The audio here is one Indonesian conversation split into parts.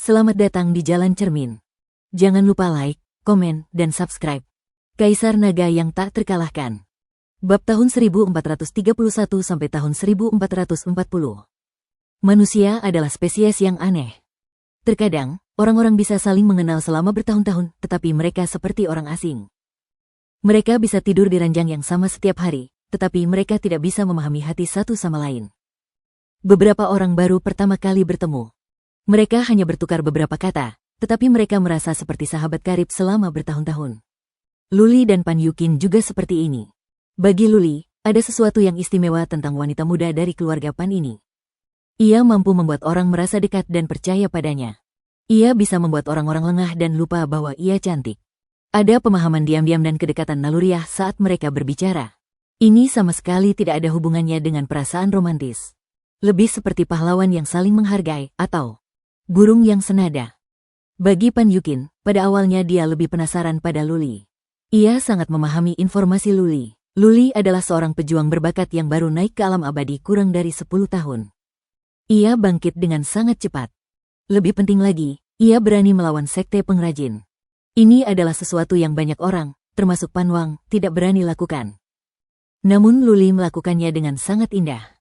Selamat datang di Jalan Cermin. Jangan lupa like, komen, dan subscribe. Kaisar Naga yang tak terkalahkan. Bab tahun 1431 sampai tahun 1440. Manusia adalah spesies yang aneh. Terkadang, orang-orang bisa saling mengenal selama bertahun-tahun, tetapi mereka seperti orang asing. Mereka bisa tidur di ranjang yang sama setiap hari, tetapi mereka tidak bisa memahami hati satu sama lain. Beberapa orang baru pertama kali bertemu. Mereka hanya bertukar beberapa kata, tetapi mereka merasa seperti sahabat karib selama bertahun-tahun. Luli dan Pan Yukin juga seperti ini. Bagi Luli, ada sesuatu yang istimewa tentang wanita muda dari keluarga Pan ini. Ia mampu membuat orang merasa dekat dan percaya padanya. Ia bisa membuat orang-orang lengah dan lupa bahwa ia cantik. Ada pemahaman diam-diam dan kedekatan naluriah saat mereka berbicara. Ini sama sekali tidak ada hubungannya dengan perasaan romantis. Lebih seperti pahlawan yang saling menghargai, atau burung yang senada. Bagi Pan Yukin, pada awalnya dia lebih penasaran pada Luli. Ia sangat memahami informasi Luli. Luli adalah seorang pejuang berbakat yang baru naik ke alam abadi kurang dari 10 tahun. Ia bangkit dengan sangat cepat. Lebih penting lagi, ia berani melawan sekte pengrajin. Ini adalah sesuatu yang banyak orang, termasuk Pan Wang, tidak berani lakukan. Namun Luli melakukannya dengan sangat indah.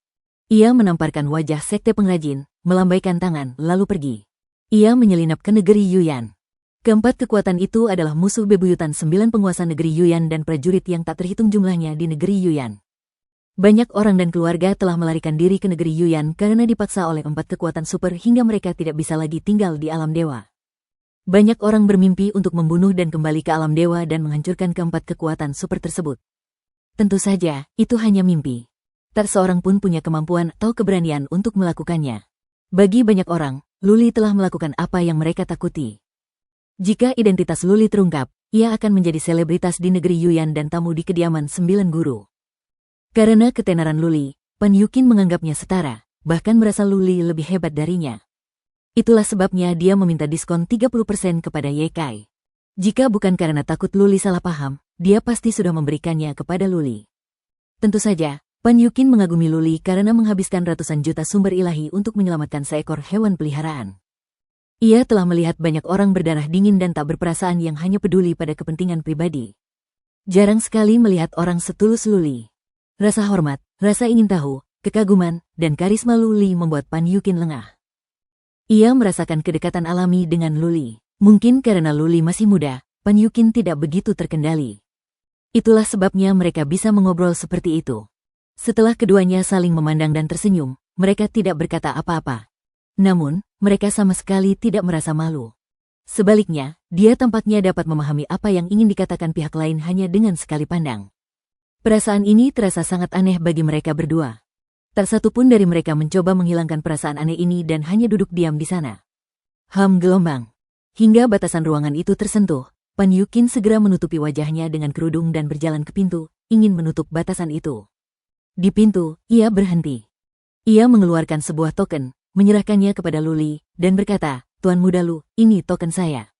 Ia menamparkan wajah sekte pengrajin, melambaikan tangan, lalu pergi. Ia menyelinap ke negeri Yuyan. Keempat kekuatan itu adalah musuh bebuyutan 9 penguasa negeri Yuyan dan prajurit yang tak terhitung jumlahnya di negeri Yuyan. Banyak orang dan keluarga telah melarikan diri ke negeri Yuyan karena dipaksa oleh 4 kekuatan super hingga mereka tidak bisa lagi tinggal di alam dewa. Banyak orang bermimpi untuk membunuh dan kembali ke alam dewa dan menghancurkan keempat kekuatan super tersebut. Tentu saja, itu hanya mimpi. Tak seorang pun punya kemampuan atau keberanian untuk melakukannya. Bagi banyak orang, Luli telah melakukan apa yang mereka takuti. Jika identitas Luli terungkap, ia akan menjadi selebritas di negeri Yuyan dan tamu di kediaman 9 guru. Karena ketenaran Luli, Pan Yukin menganggapnya setara, bahkan merasa Luli lebih hebat darinya. Itulah sebabnya dia meminta diskon 30% kepada Ye Kai. Jika bukan karena takut Luli salah paham, dia pasti sudah memberikannya kepada Luli. Tentu saja, Pan Yukin mengagumi Luli karena menghabiskan ratusan juta sumber ilahi untuk menyelamatkan seekor hewan peliharaan. Ia telah melihat banyak orang berdarah dingin dan tak berperasaan yang hanya peduli pada kepentingan pribadi. Jarang sekali melihat orang setulus Luli. Rasa hormat, rasa ingin tahu, kekaguman, dan karisma Luli membuat Pan Yukin lengah. Ia merasakan kedekatan alami dengan Luli. Mungkin karena Luli masih muda, Pan Yukin tidak begitu terkendali. Itulah sebabnya mereka bisa mengobrol seperti itu. Setelah keduanya saling memandang dan tersenyum, mereka tidak berkata apa-apa. Namun, mereka sama sekali tidak merasa malu. Sebaliknya, dia tampaknya dapat memahami apa yang ingin dikatakan pihak lain hanya dengan sekali pandang. Perasaan ini terasa sangat aneh bagi mereka berdua. Tak satu pun dari mereka mencoba menghilangkan perasaan aneh ini dan hanya duduk diam di sana. Gelombang. Hingga batasan ruangan itu tersentuh, Pan Yukin segera menutupi wajahnya dengan kerudung dan berjalan ke pintu, ingin menutup batasan itu. Di pintu, ia berhenti. Ia mengeluarkan sebuah token, menyerahkannya kepada Luli, dan berkata, "Tuan muda Lu, ini token saya.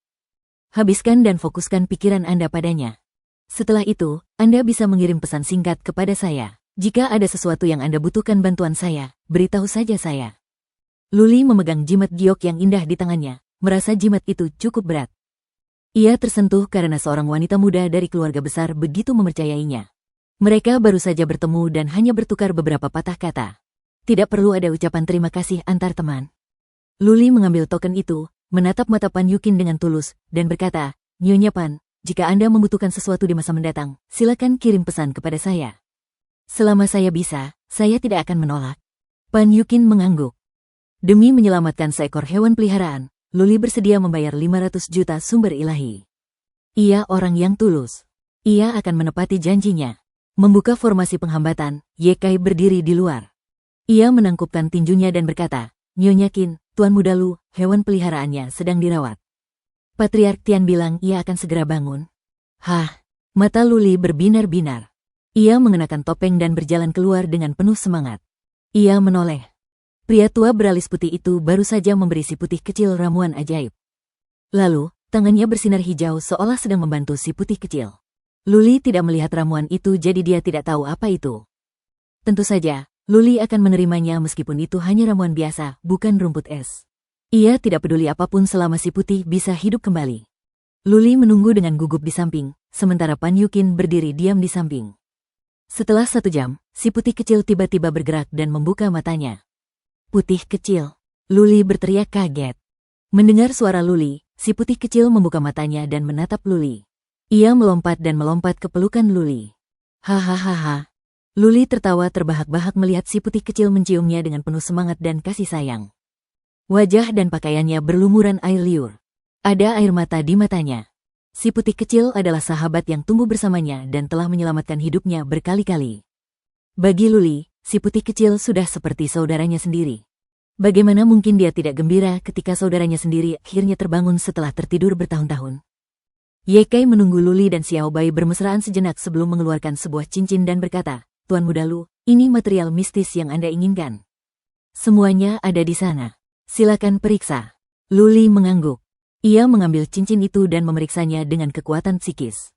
Habiskan dan fokuskan pikiran Anda padanya. Setelah itu, Anda bisa mengirim pesan singkat kepada saya. Jika ada sesuatu yang Anda butuhkan bantuan saya, beritahu saja saya." Luli memegang jimat giok yang indah di tangannya, merasa jimat itu cukup berat. Ia tersentuh karena seorang wanita muda dari keluarga besar begitu mempercayainya. Mereka baru saja bertemu dan hanya bertukar beberapa patah kata. Tidak perlu ada ucapan terima kasih antar teman. Luli mengambil token itu, menatap mata Pan Yukin dengan tulus, dan berkata, "Nyonya Pan, jika Anda membutuhkan sesuatu di masa mendatang, silakan kirim pesan kepada saya. Selama saya bisa, saya tidak akan menolak." Pan Yukin mengangguk. Demi menyelamatkan seekor hewan peliharaan, Luli bersedia membayar 500 juta sumber ilahi. Ia orang yang tulus. Ia akan menepati janjinya. Membuka formasi penghambatan, Ye Kai berdiri di luar. Ia menangkupkan tinjunya dan berkata, "Nyonya Qin, Tuan muda Lu, hewan peliharaannya sedang dirawat." Patriark Tian bilang ia akan segera bangun. Mata Luli berbinar-binar. Ia mengenakan topeng dan berjalan keluar dengan penuh semangat. Ia menoleh. Pria tua beralis putih itu baru saja memberi si putih kecil ramuan ajaib. Lalu, tangannya bersinar hijau seolah sedang membantu si putih kecil. Luli tidak melihat ramuan itu jadi dia tidak tahu apa itu. Tentu saja, Luli akan menerimanya meskipun itu hanya ramuan biasa, bukan rumput es. Ia tidak peduli apapun selama si putih bisa hidup kembali. Luli menunggu dengan gugup di samping, sementara Pan Yukin berdiri diam di samping. Setelah 1 jam, si putih kecil tiba-tiba bergerak dan membuka matanya. Putih kecil. Luli berteriak kaget. Mendengar suara Luli, si putih kecil membuka matanya dan menatap Luli. Ia melompat dan melompat ke pelukan Luli. Hahaha. Luli tertawa terbahak-bahak melihat si putih kecil menciumnya dengan penuh semangat dan kasih sayang. Wajah dan pakaiannya berlumuran air liur. Ada air mata di matanya. Si putih kecil adalah sahabat yang tumbuh bersamanya dan telah menyelamatkan hidupnya berkali-kali. Bagi Luli, si putih kecil sudah seperti saudaranya sendiri. Bagaimana mungkin dia tidak gembira ketika saudaranya sendiri akhirnya terbangun setelah tertidur bertahun-tahun? Ye Kai menunggu Luli dan Xiao Bai bermesraan sejenak sebelum mengeluarkan sebuah cincin dan berkata, "Tuan Muda Lu, ini material mistis yang Anda inginkan. Semuanya ada di sana. Silakan periksa." Luli mengangguk. Ia mengambil cincin itu dan memeriksanya dengan kekuatan psikis.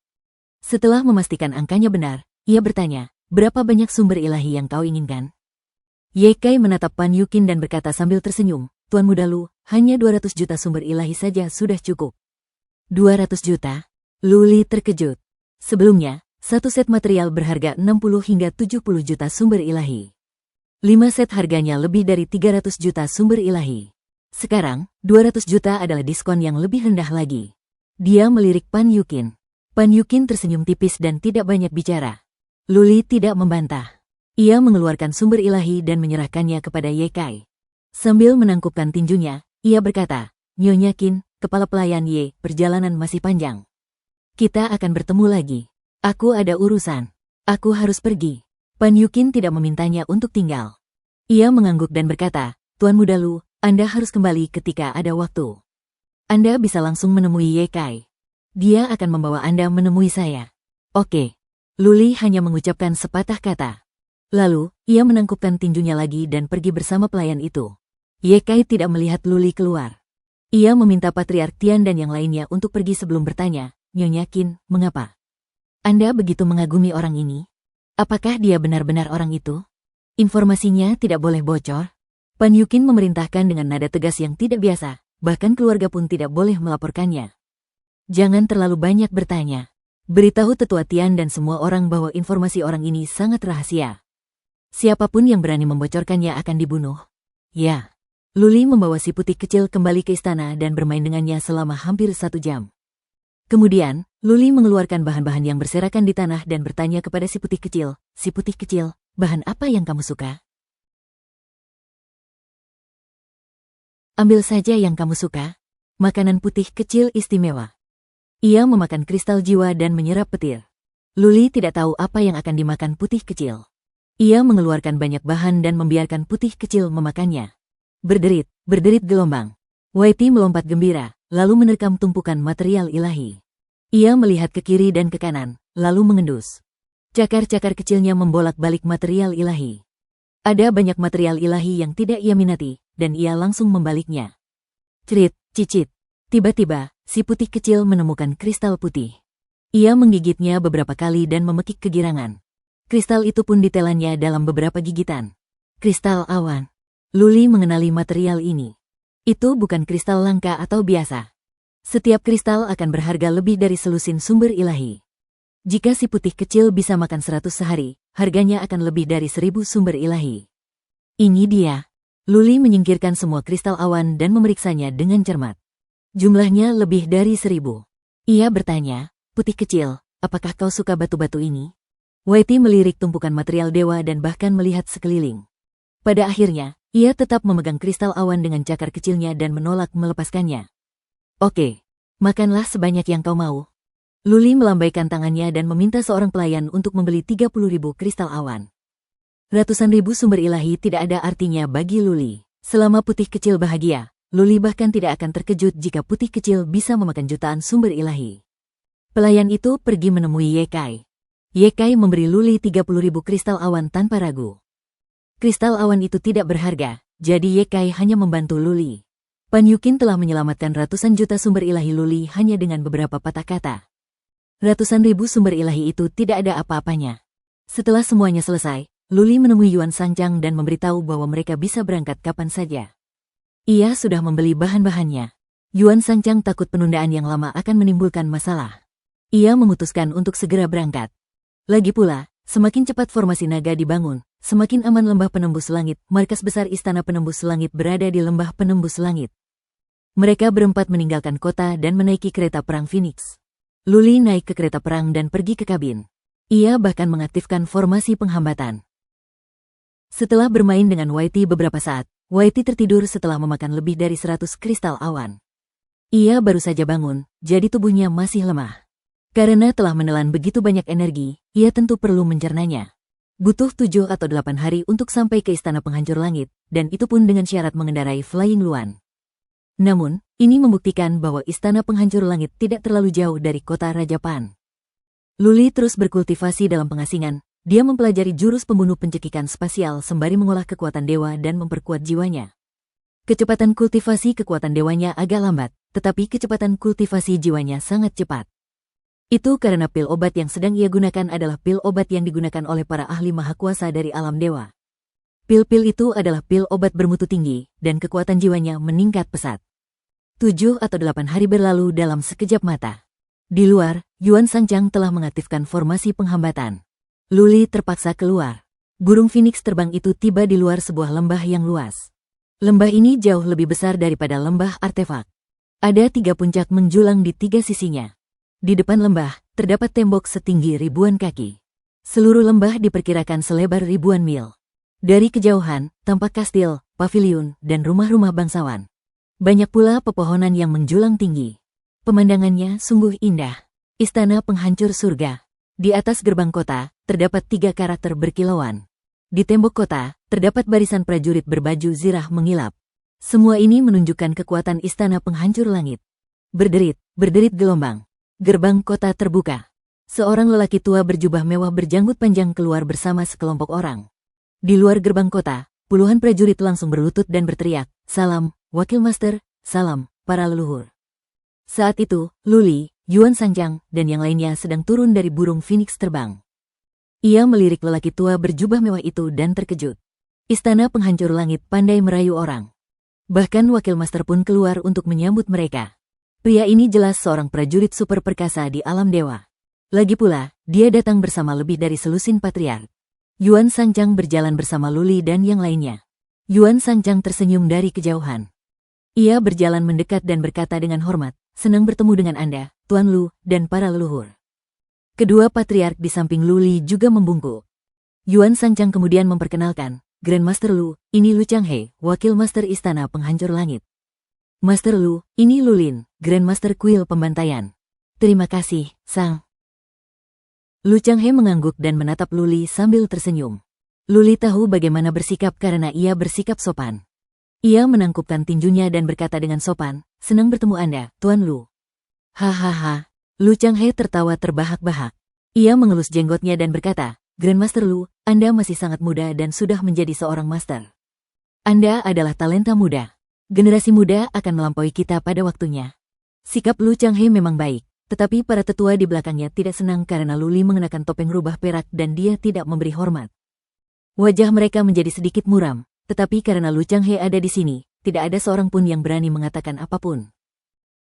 Setelah memastikan angkanya benar, ia bertanya, "Berapa banyak sumber ilahi yang kau inginkan?" Ye Kai menatap Pan Yukin dan berkata sambil tersenyum, "Tuan Muda Lu, hanya 200 juta sumber ilahi saja sudah cukup." 200 juta? Luli terkejut. Sebelumnya, satu set material berharga 60 hingga 70 juta sumber ilahi. 5 set harganya lebih dari 300 juta sumber ilahi. Sekarang, 200 juta adalah diskon yang lebih rendah lagi. Dia melirik Pan Yukin. Pan Yukin tersenyum tipis dan tidak banyak bicara. Luli tidak membantah. Ia mengeluarkan sumber ilahi dan menyerahkannya kepada Ye Kai. Sambil menangkupkan tinjunya, ia berkata, "Nyonya Qin, kepala pelayan Ye, perjalanan masih panjang. Kita akan bertemu lagi. Aku ada urusan. Aku harus pergi." Pan Yukin tidak memintanya untuk tinggal. Ia mengangguk dan berkata, "Tuan Muda Lu, Anda harus kembali ketika ada waktu. Anda bisa langsung menemui Ye Kai. Dia akan membawa Anda menemui saya." "Oke." Luli hanya mengucapkan sepatah kata. Lalu, ia menangkupkan tinjunya lagi dan pergi bersama pelayan itu. Ye Kai tidak melihat Luli keluar. Ia meminta Patriark Tian dan yang lainnya untuk pergi sebelum bertanya, "Nyonya Qin, mengapa Anda begitu mengagumi orang ini? Apakah dia benar-benar orang itu? Informasinya tidak boleh bocor." Pan Yukin memerintahkan dengan nada tegas yang tidak biasa, bahkan keluarga pun tidak boleh melaporkannya. "Jangan terlalu banyak bertanya. Beritahu Tetua Tian dan semua orang bahwa informasi orang ini sangat rahasia. Siapapun yang berani membocorkannya akan dibunuh." Ya. Luli membawa si putih kecil kembali ke istana dan bermain dengannya selama hampir 1 jam. Kemudian, Luli mengeluarkan bahan-bahan yang berserakan di tanah dan bertanya kepada si putih kecil, "Si putih kecil, bahan apa yang kamu suka?" "Ambil saja yang kamu suka. Makanan putih kecil istimewa." Ia memakan kristal jiwa dan menyerap petir. Luli tidak tahu apa yang akan dimakan putih kecil. Ia mengeluarkan banyak bahan dan membiarkan putih kecil memakannya. Berderit gelombang. Waiti melompat gembira, lalu menerkam tumpukan material ilahi. Ia melihat ke kiri dan ke kanan, lalu mengendus. Cakar-cakar kecilnya membolak-balik material ilahi. Ada banyak material ilahi yang tidak ia minati, dan ia langsung membaliknya. Cerit, cicit. Tiba-tiba, si putih kecil menemukan kristal putih. Ia menggigitnya beberapa kali dan memekik kegirangan. Kristal itu pun ditelannya dalam beberapa gigitan. Kristal awan. Luli mengenali material ini. Itu bukan kristal langka atau biasa. Setiap kristal akan berharga lebih dari selusin sumber ilahi. Jika si putih kecil bisa makan 100 sehari, harganya akan lebih dari 1000 sumber ilahi. Ini dia. Luli menyingkirkan semua kristal awan dan memeriksanya dengan cermat. Jumlahnya lebih dari 1000. Ia bertanya, "Putih kecil, apakah kau suka batu-batu ini?" Waiti melirik tumpukan material dewa dan bahkan melihat sekeliling. Pada akhirnya, ia tetap memegang kristal awan dengan cakar kecilnya dan menolak melepaskannya. "Oke, makanlah sebanyak yang kau mau." Luli melambaikan tangannya dan meminta seorang pelayan untuk membeli 30.000 kristal awan. Ratusan ribu sumber ilahi tidak ada artinya bagi Luli. Selama putih kecil bahagia, Luli bahkan tidak akan terkejut jika putih kecil bisa memakan jutaan sumber ilahi. Pelayan itu pergi menemui Ye Kai. Ye Kai memberi Luli 30.000 kristal awan tanpa ragu. Kristal awan itu tidak berharga, jadi Ye Kai hanya membantu Luli. Pan Yukin telah menyelamatkan ratusan juta sumber ilahi Luli hanya dengan beberapa patah kata. Ratusan ribu sumber ilahi itu tidak ada apa-apanya. Setelah semuanya selesai, Luli menemui Yuan Sangjang dan memberitahu bahwa mereka bisa berangkat kapan saja. Ia sudah membeli bahan-bahannya. Yuan Sangchang takut penundaan yang lama akan menimbulkan masalah. Ia memutuskan untuk segera berangkat. Lagi pula, semakin cepat formasi naga dibangun, semakin aman lembah penembus langit. Markas besar Istana Penembus Langit berada di lembah penembus langit. Mereka berempat meninggalkan kota dan menaiki kereta perang Phoenix. Luli naik ke kereta perang dan pergi ke kabin. Ia bahkan mengaktifkan formasi penghambatan. Setelah bermain dengan Whitey beberapa saat, Whitey tertidur setelah memakan lebih dari 100 kristal awan. Ia baru saja bangun, jadi tubuhnya masih lemah. Karena telah menelan begitu banyak energi, ia tentu perlu mencernanya. Butuh 7 atau 8 hari untuk sampai ke Istana Penghancur Langit, dan itu pun dengan syarat mengendarai Flying Luan. Namun, ini membuktikan bahwa Istana Penghancur Langit tidak terlalu jauh dari kota Raja Pan. Luli terus berkultivasi dalam pengasingan. Dia mempelajari jurus pembunuh pencekikan spasial sembari mengolah kekuatan dewa dan memperkuat jiwanya. Kecepatan kultivasi kekuatan dewanya agak lambat, tetapi kecepatan kultivasi jiwanya sangat cepat. Itu karena pil obat yang sedang ia gunakan adalah pil obat yang digunakan oleh para ahli maha kuasa dari alam dewa. Pil-pil itu adalah pil obat bermutu tinggi, dan kekuatan jiwanya meningkat pesat. 7 atau 8 hari berlalu dalam sekejap mata. Di luar, Yuan Sangchang telah mengaktifkan formasi penghambatan. Luli terpaksa keluar. Burung Phoenix terbang itu tiba di luar sebuah lembah yang luas. Lembah ini jauh lebih besar daripada lembah artefak. Ada 3 puncak menjulang di 3 sisinya. Di depan lembah, terdapat tembok setinggi ribuan kaki. Seluruh lembah diperkirakan selebar ribuan mil. Dari kejauhan, tampak kastil, paviliun, dan rumah-rumah bangsawan. Banyak pula pepohonan yang menjulang tinggi. Pemandangannya sungguh indah. Istana Penghancur Surga. Di atas gerbang kota, terdapat 3 karakter berkilauan. Di tembok kota, terdapat barisan prajurit berbaju zirah mengilap. Semua ini menunjukkan kekuatan Istana Penghancur Langit. Berderit gelombang. Gerbang kota terbuka. Seorang lelaki tua berjubah mewah berjanggut panjang keluar bersama sekelompok orang. Di luar gerbang kota, puluhan prajurit langsung berlutut dan berteriak, "Salam, Wakil Master, salam, para leluhur." Saat itu, Luli, Yuan Sangchang, dan yang lainnya sedang turun dari burung Phoenix terbang. Ia melirik lelaki tua berjubah mewah itu dan terkejut. Istana Penghancur Langit pandai merayu orang. Bahkan Wakil Master pun keluar untuk menyambut mereka. Pria ini jelas seorang prajurit super perkasa di alam dewa. Lagi pula, dia datang bersama lebih dari selusin patriark. Yuan Sangchang berjalan bersama Luli dan yang lainnya. Yuan Sangchang tersenyum dari kejauhan. Ia berjalan mendekat dan berkata dengan hormat, "Senang bertemu dengan Anda, Tuan Lu, dan para leluhur." Kedua patriark di samping Luli juga membungkuk. Yuan Sangchang kemudian memperkenalkan, "Grandmaster Lu, ini Lu Changhe, Wakil Master Istana Penghancur Langit. Master Lu, ini Lulin, Grandmaster Kuil Pembantaian." "Terima kasih, Sang." Lu Changhe mengangguk dan menatap Luli sambil tersenyum. Luli tahu bagaimana bersikap karena ia bersikap sopan. Ia menangkupkan tinjunya dan berkata dengan sopan, "Senang bertemu Anda, Tuan Lu." "Hahaha." Lu Changhe tertawa terbahak-bahak. Ia mengelus jenggotnya dan berkata, "Grandmaster Lu, Anda masih sangat muda dan sudah menjadi seorang master. Anda adalah talenta muda. Generasi muda akan melampaui kita pada waktunya." Sikap Lu Changhe memang baik, tetapi para tetua di belakangnya tidak senang karena Luli mengenakan topeng rubah perak dan dia tidak memberi hormat. Wajah mereka menjadi sedikit muram, tetapi karena Lu Changhe ada di sini, tidak ada seorang pun yang berani mengatakan apapun.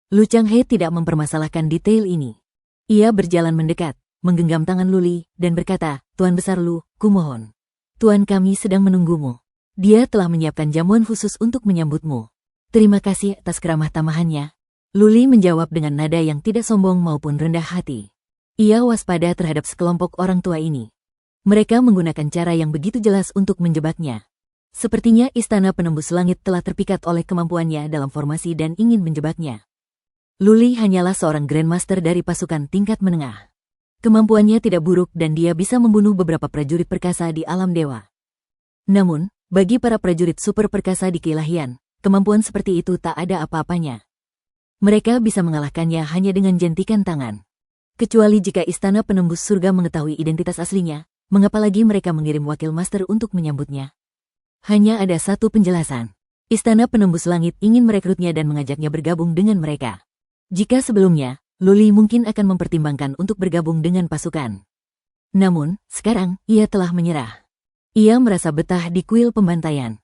Lu Changhe tidak mempermasalahkan detail ini. Ia berjalan mendekat, menggenggam tangan Luli, dan berkata, "Tuan Besar Lu, kumohon. Tuan kami sedang menunggumu. Dia telah menyiapkan jamuan khusus untuk menyambutmu." "Terima kasih atas keramah tamahannya." Luli menjawab dengan nada yang tidak sombong maupun rendah hati. Ia waspada terhadap sekelompok orang tua ini. Mereka menggunakan cara yang begitu jelas untuk menjebaknya. Sepertinya Istana Penembus Langit telah terpikat oleh kemampuannya dalam formasi dan ingin menjebaknya. Luli hanyalah seorang Grandmaster dari pasukan tingkat menengah. Kemampuannya tidak buruk dan dia bisa membunuh beberapa prajurit perkasa di alam dewa. Namun, bagi para prajurit super perkasa di keilahian, kemampuan seperti itu tak ada apa-apanya. Mereka bisa mengalahkannya hanya dengan jentikan tangan. Kecuali jika Istana Penembus Surga mengetahui identitas aslinya, mengapa lagi mereka mengirim wakil master untuk menyambutnya? Hanya ada satu penjelasan. Istana Penembus Langit ingin merekrutnya dan mengajaknya bergabung dengan mereka. Jika sebelumnya, Luli mungkin akan mempertimbangkan untuk bergabung dengan pasukan. Namun, sekarang, ia telah menyerah. Ia merasa betah di kuil pembantaian.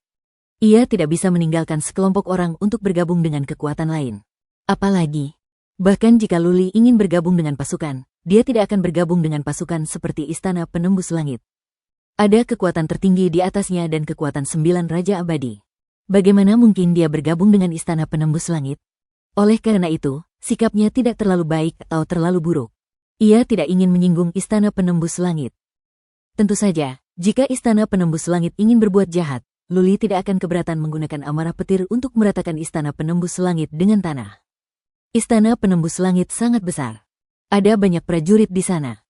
Ia tidak bisa meninggalkan sekelompok orang untuk bergabung dengan kekuatan lain. Apalagi, bahkan jika Luli ingin bergabung dengan pasukan, dia tidak akan bergabung dengan pasukan seperti Istana Penembus Langit. Ada kekuatan tertinggi di atasnya dan kekuatan 9 Raja Abadi. Bagaimana mungkin dia bergabung dengan Istana Penembus Langit? Oleh karena itu, sikapnya tidak terlalu baik atau terlalu buruk. Ia tidak ingin menyinggung Istana Penembus Langit. Tentu saja, jika Istana Penembus Langit ingin berbuat jahat, Luli tidak akan keberatan menggunakan amarah petir untuk meratakan Istana Penembus Langit dengan tanah. Istana Penembus Langit sangat besar. Ada banyak prajurit di sana.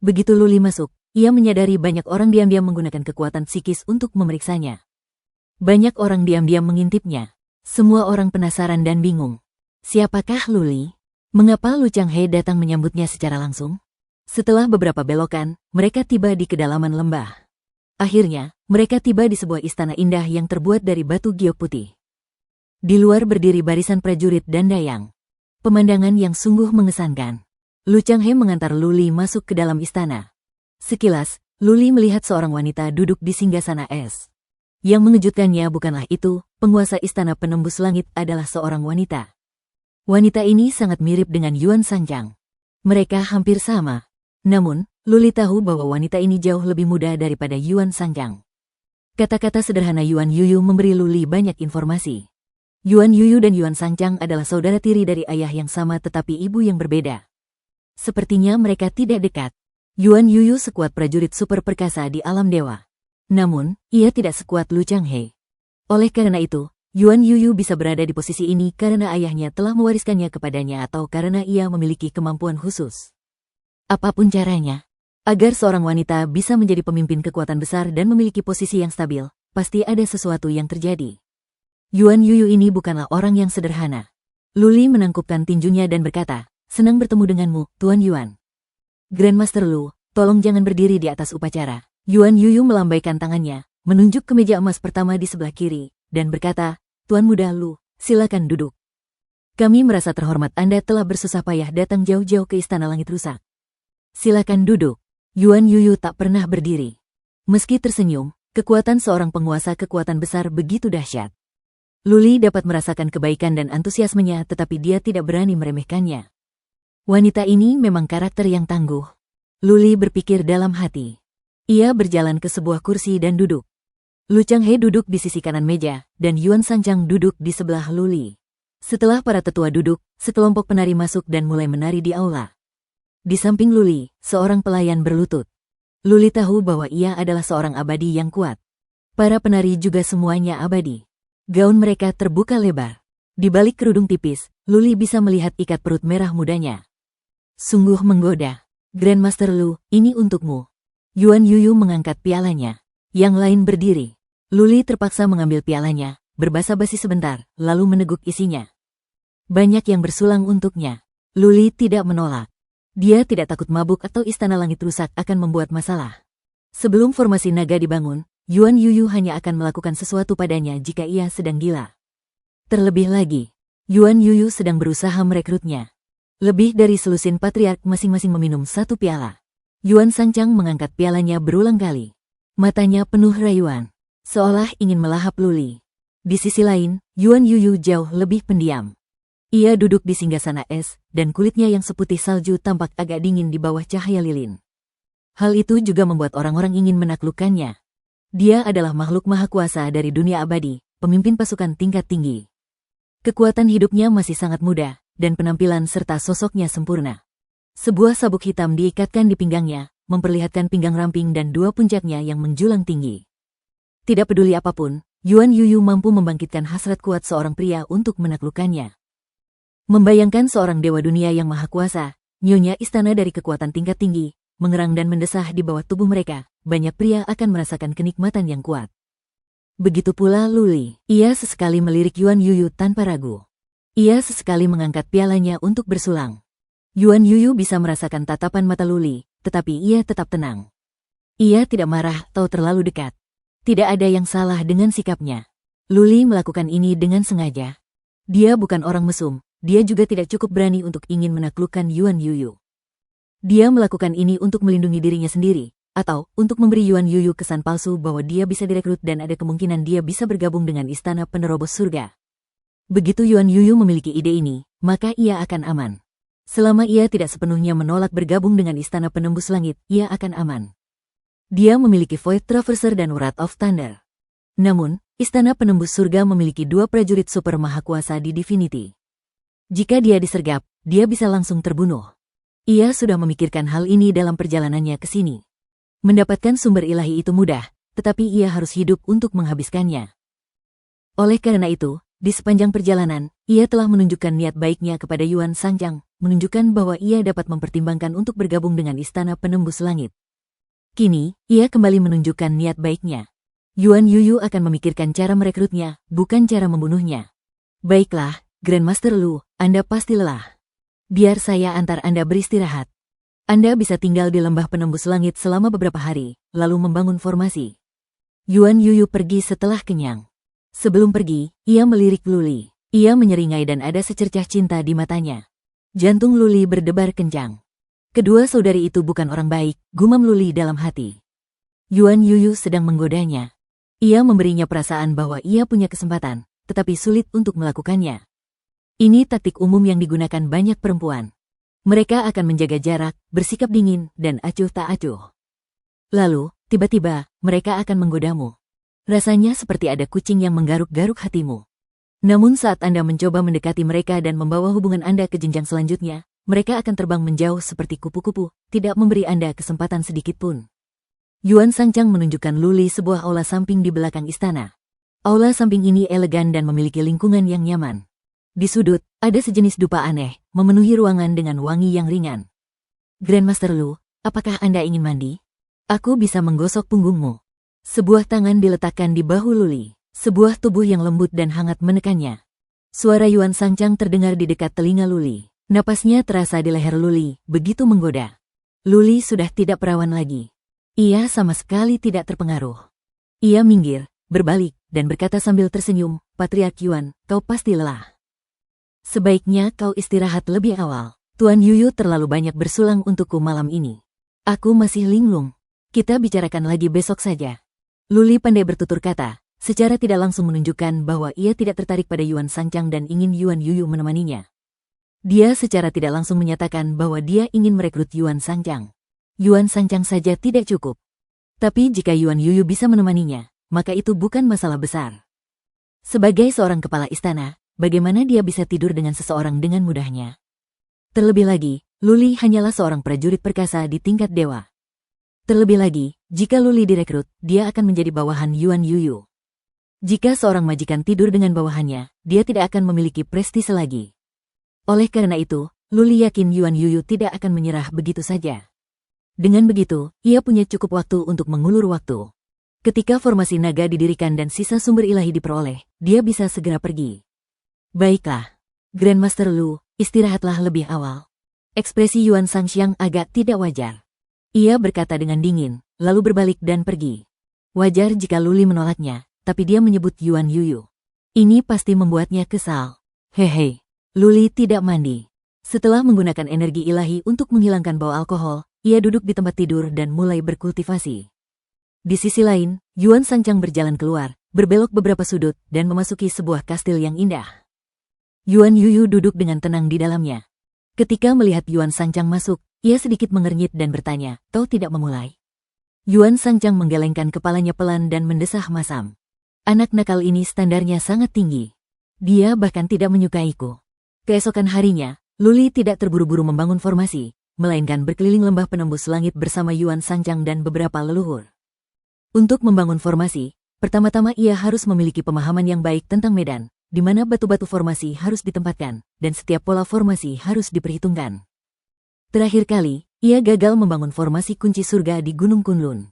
Begitu Luli masuk, ia menyadari banyak orang diam-diam menggunakan kekuatan psikis untuk memeriksanya. Banyak orang diam-diam mengintipnya. Semua orang penasaran dan bingung. Siapakah Luli? Mengapa Lu Changhe datang menyambutnya secara langsung? Setelah beberapa belokan, mereka tiba di kedalaman lembah. Akhirnya, mereka tiba di sebuah istana indah yang terbuat dari batu giok putih. Di luar berdiri barisan prajurit dan dayang. Pemandangan yang sungguh mengesankan. Lu Changhe mengantar Luli masuk ke dalam istana. Sekilas, Luli melihat seorang wanita duduk di singgasana es. Yang mengejutkannya bukanlah itu, penguasa Istana Penembus Langit adalah seorang wanita. Wanita ini sangat mirip dengan Yuan Sanjiang. Mereka hampir sama. Namun, Luli tahu bahwa wanita ini jauh lebih muda daripada Yuan Sanjiang. Kata-kata sederhana Yuan Yuyu memberi Luli banyak informasi. Yuan Yuyu dan Yuan Sanjiang adalah saudara tiri dari ayah yang sama tetapi ibu yang berbeda. Sepertinya mereka tidak dekat. Yuan Yuyu sekuat prajurit super perkasa di alam dewa. Namun, ia tidak sekuat Lu Changhe. Oleh karena itu, Yuan Yuyu bisa berada di posisi ini karena ayahnya telah mewariskannya kepadanya atau karena ia memiliki kemampuan khusus. Apapun caranya, agar seorang wanita bisa menjadi pemimpin kekuatan besar dan memiliki posisi yang stabil, pasti ada sesuatu yang terjadi. Yuan Yuyu ini bukanlah orang yang sederhana. Luli menangkupkan tinjunya dan berkata, "Senang bertemu denganmu, Tuan Yuan." "Grandmaster Lu, tolong jangan berdiri di atas upacara." Yuan Yuyu melambaikan tangannya, menunjuk ke meja emas pertama di sebelah kiri, dan berkata, "Tuan Muda Lu, silakan duduk. Kami merasa terhormat Anda telah bersusah payah datang jauh-jauh ke Istana Langit Rusak. Silakan duduk." Yuan Yuyu tak pernah berdiri. Meski tersenyum, kekuatan seorang penguasa kekuatan besar begitu dahsyat. Luli dapat merasakan kebaikan dan antusiasmenya tetapi dia tidak berani meremehkannya. Wanita ini memang karakter yang tangguh. Luli berpikir dalam hati. Ia berjalan ke sebuah kursi dan duduk. Lu Changhe duduk di sisi kanan meja, dan Yuan Sanjiang duduk di sebelah Luli. Setelah para tetua duduk, sekelompok penari masuk dan mulai menari di aula. Di samping Luli, seorang pelayan berlutut. Luli tahu bahwa ia adalah seorang abadi yang kuat. Para penari juga semuanya abadi. Gaun mereka terbuka lebar. Di balik kerudung tipis, Luli bisa melihat ikat perut merah mudanya. Sungguh menggoda. "Grandmaster Lu, ini untukmu." Yuan Yuyu mengangkat pialanya. Yang lain berdiri. Luli terpaksa mengambil pialanya, berbasa-basi sebentar, lalu meneguk isinya. Banyak yang bersulang untuknya. Luli tidak menolak. Dia tidak takut mabuk atau Istana Langit Rusak akan membuat masalah. Sebelum formasi naga dibangun, Yuan Yuyu hanya akan melakukan sesuatu padanya jika ia sedang gila. Terlebih lagi, Yuan Yuyu sedang berusaha merekrutnya. Lebih dari selusin patriark masing-masing meminum satu piala. Yuan Sanjiang mengangkat pialanya berulang kali. Matanya penuh rayuan, seolah ingin melahap Luli. Di sisi lain, Yuan Yuyu jauh lebih pendiam. Ia duduk di singgasana es, dan kulitnya yang seputih salju tampak agak dingin di bawah cahaya lilin. Hal itu juga membuat orang-orang ingin menaklukkannya. Dia adalah makhluk maha kuasa dari dunia abadi, pemimpin pasukan tingkat tinggi. Kekuatan hidupnya masih sangat muda, dan penampilan serta sosoknya sempurna. Sebuah sabuk hitam diikatkan di pinggangnya, memperlihatkan pinggang ramping dan dua puncaknya yang menjulang tinggi. Tidak peduli apapun, Yuan Yuyu mampu membangkitkan hasrat kuat seorang pria untuk menaklukkannya. Membayangkan seorang dewa dunia yang maha kuasa, nyonya istana dari kekuatan tingkat tinggi, mengerang dan mendesah di bawah tubuh mereka, banyak pria akan merasakan kenikmatan yang kuat. Begitu pula Luli. Ia sesekali melirik Yuan Yuyu tanpa ragu. Ia sesekali mengangkat pialanya untuk bersulang. Yuan Yuyu bisa merasakan tatapan mata Luli, tetapi ia tetap tenang. Ia tidak marah atau terlalu dekat. Tidak ada yang salah dengan sikapnya. Luli melakukan ini dengan sengaja. Dia bukan orang mesum. Dia juga tidak cukup berani untuk ingin menaklukkan Yuan Yuyu. Dia melakukan ini untuk melindungi dirinya sendiri, atau untuk memberi Yuan Yuyu kesan palsu bahwa dia bisa direkrut dan ada kemungkinan dia bisa bergabung dengan istana penerobos surga. Begitu Yuan Yuyu memiliki ide ini, maka ia akan aman. Selama ia tidak sepenuhnya menolak bergabung dengan istana penembus langit, ia akan aman. Dia memiliki Void Traverser dan Wrath of Thunder. Namun, istana penembus surga memiliki 2 prajurit super maha kuasa di Divinity. Jika dia disergap, dia bisa langsung terbunuh. Ia sudah memikirkan hal ini dalam perjalanannya ke sini. Mendapatkan sumber ilahi itu mudah, tetapi ia harus hidup untuk menghabiskannya. Oleh karena itu, di sepanjang perjalanan, ia telah menunjukkan niat baiknya kepada Yuan Sangjang, menunjukkan bahwa ia dapat mempertimbangkan untuk bergabung dengan istana penembus langit. Kini, ia kembali menunjukkan niat baiknya. Yuan Yuyu akan memikirkan cara merekrutnya, bukan cara membunuhnya. Baiklah, Grandmaster Lu, Anda pasti lelah. Biar saya antar Anda beristirahat. Anda bisa tinggal di lembah penembus langit selama beberapa hari, lalu membangun formasi. Yuan Yuyu pergi setelah kenyang. Sebelum pergi, ia melirik Luli. Ia menyeringai dan ada secercah cinta di matanya. Jantung Luli berdebar kencang. Kedua saudari itu bukan orang baik, gumam Luli dalam hati. Yuan Yuyu sedang menggodanya. Ia memberinya perasaan bahwa ia punya kesempatan, tetapi sulit untuk melakukannya. Ini taktik umum yang digunakan banyak perempuan. Mereka akan menjaga jarak, bersikap dingin, dan acuh tak acuh. Lalu, tiba-tiba, mereka akan menggodamu. Rasanya seperti ada kucing yang menggaruk-garuk hatimu. Namun saat Anda mencoba mendekati mereka dan membawa hubungan Anda ke jenjang selanjutnya, mereka akan terbang menjauh seperti kupu-kupu, tidak memberi Anda kesempatan sedikit pun. Yuan Sangjang menunjukkan Luli sebuah aula samping di belakang istana. Aula samping ini elegan dan memiliki lingkungan yang nyaman. Di sudut, ada sejenis dupa aneh, memenuhi ruangan dengan wangi yang ringan. Grandmaster Lu, apakah Anda ingin mandi? Aku bisa menggosok punggungmu. Sebuah tangan diletakkan di bahu Luli. Sebuah tubuh yang lembut dan hangat menekannya. Suara Yuan Sangjang terdengar di dekat telinga Luli. Napasnya terasa di leher Luli, begitu menggoda. Luli sudah tidak perawan lagi. Ia sama sekali tidak terpengaruh. Ia minggir, berbalik, dan berkata sambil tersenyum, Patriark Yuan, kau pasti lelah. Sebaiknya kau istirahat lebih awal. Tuan Yuyu terlalu banyak bersulang untukku malam ini. Aku masih linglung. Kita bicarakan lagi besok saja. Luli pandai bertutur kata, secara tidak langsung menunjukkan bahwa ia tidak tertarik pada Yuan Sangjang dan ingin Yuan Yuyu menemaninya. Dia secara tidak langsung menyatakan bahwa dia ingin merekrut Yuan Sangjang. Yuan Sangjang saja tidak cukup. Tapi jika Yuan Yuyu bisa menemaninya, maka itu bukan masalah besar. Sebagai seorang kepala istana, bagaimana dia bisa tidur dengan seseorang dengan mudahnya? Terlebih lagi, Luli hanyalah seorang prajurit perkasa di tingkat dewa. Terlebih lagi, jika Luli direkrut, dia akan menjadi bawahan Yuan Yuyu. Jika seorang majikan tidur dengan bawahannya, dia tidak akan memiliki prestise lagi. Oleh karena itu, Luli yakin Yuan Yuyu tidak akan menyerah begitu saja. Dengan begitu, ia punya cukup waktu untuk mengulur waktu. Ketika formasi naga didirikan dan sisa sumber ilahi diperoleh, dia bisa segera pergi. Baiklah, Grandmaster Lu, istirahatlah lebih awal. Ekspresi Yuan Sangjang agak tidak wajar. Ia berkata dengan dingin, lalu berbalik dan pergi. Wajar jika Luli menolaknya, tapi dia menyebut Yuan Yuyu. Ini pasti membuatnya kesal. Hehe, Luli tidak mandi. Setelah menggunakan energi ilahi untuk menghilangkan bau alkohol, ia duduk di tempat tidur dan mulai berkultivasi. Di sisi lain, Yuan Sangjang berjalan keluar, berbelok beberapa sudut, dan memasuki sebuah kastil yang indah. Yuan Yuyu duduk dengan tenang di dalamnya. Ketika melihat Yuan Sangjang masuk, ia sedikit mengernyit dan bertanya, kau tidak memulai? Yuan Sangjang menggelengkan kepalanya pelan dan mendesah masam. Anak nakal ini standarnya sangat tinggi. Dia bahkan tidak menyukaiku. Keesokan harinya, Luli tidak terburu-buru membangun formasi, melainkan berkeliling lembah penembus langit bersama Yuan Sangjang dan beberapa leluhur. Untuk membangun formasi, pertama-tama ia harus memiliki pemahaman yang baik tentang medan, di mana batu-batu formasi harus ditempatkan, dan setiap pola formasi harus diperhitungkan. Terakhir kali, ia gagal membangun formasi kunci surga di Gunung Kunlun.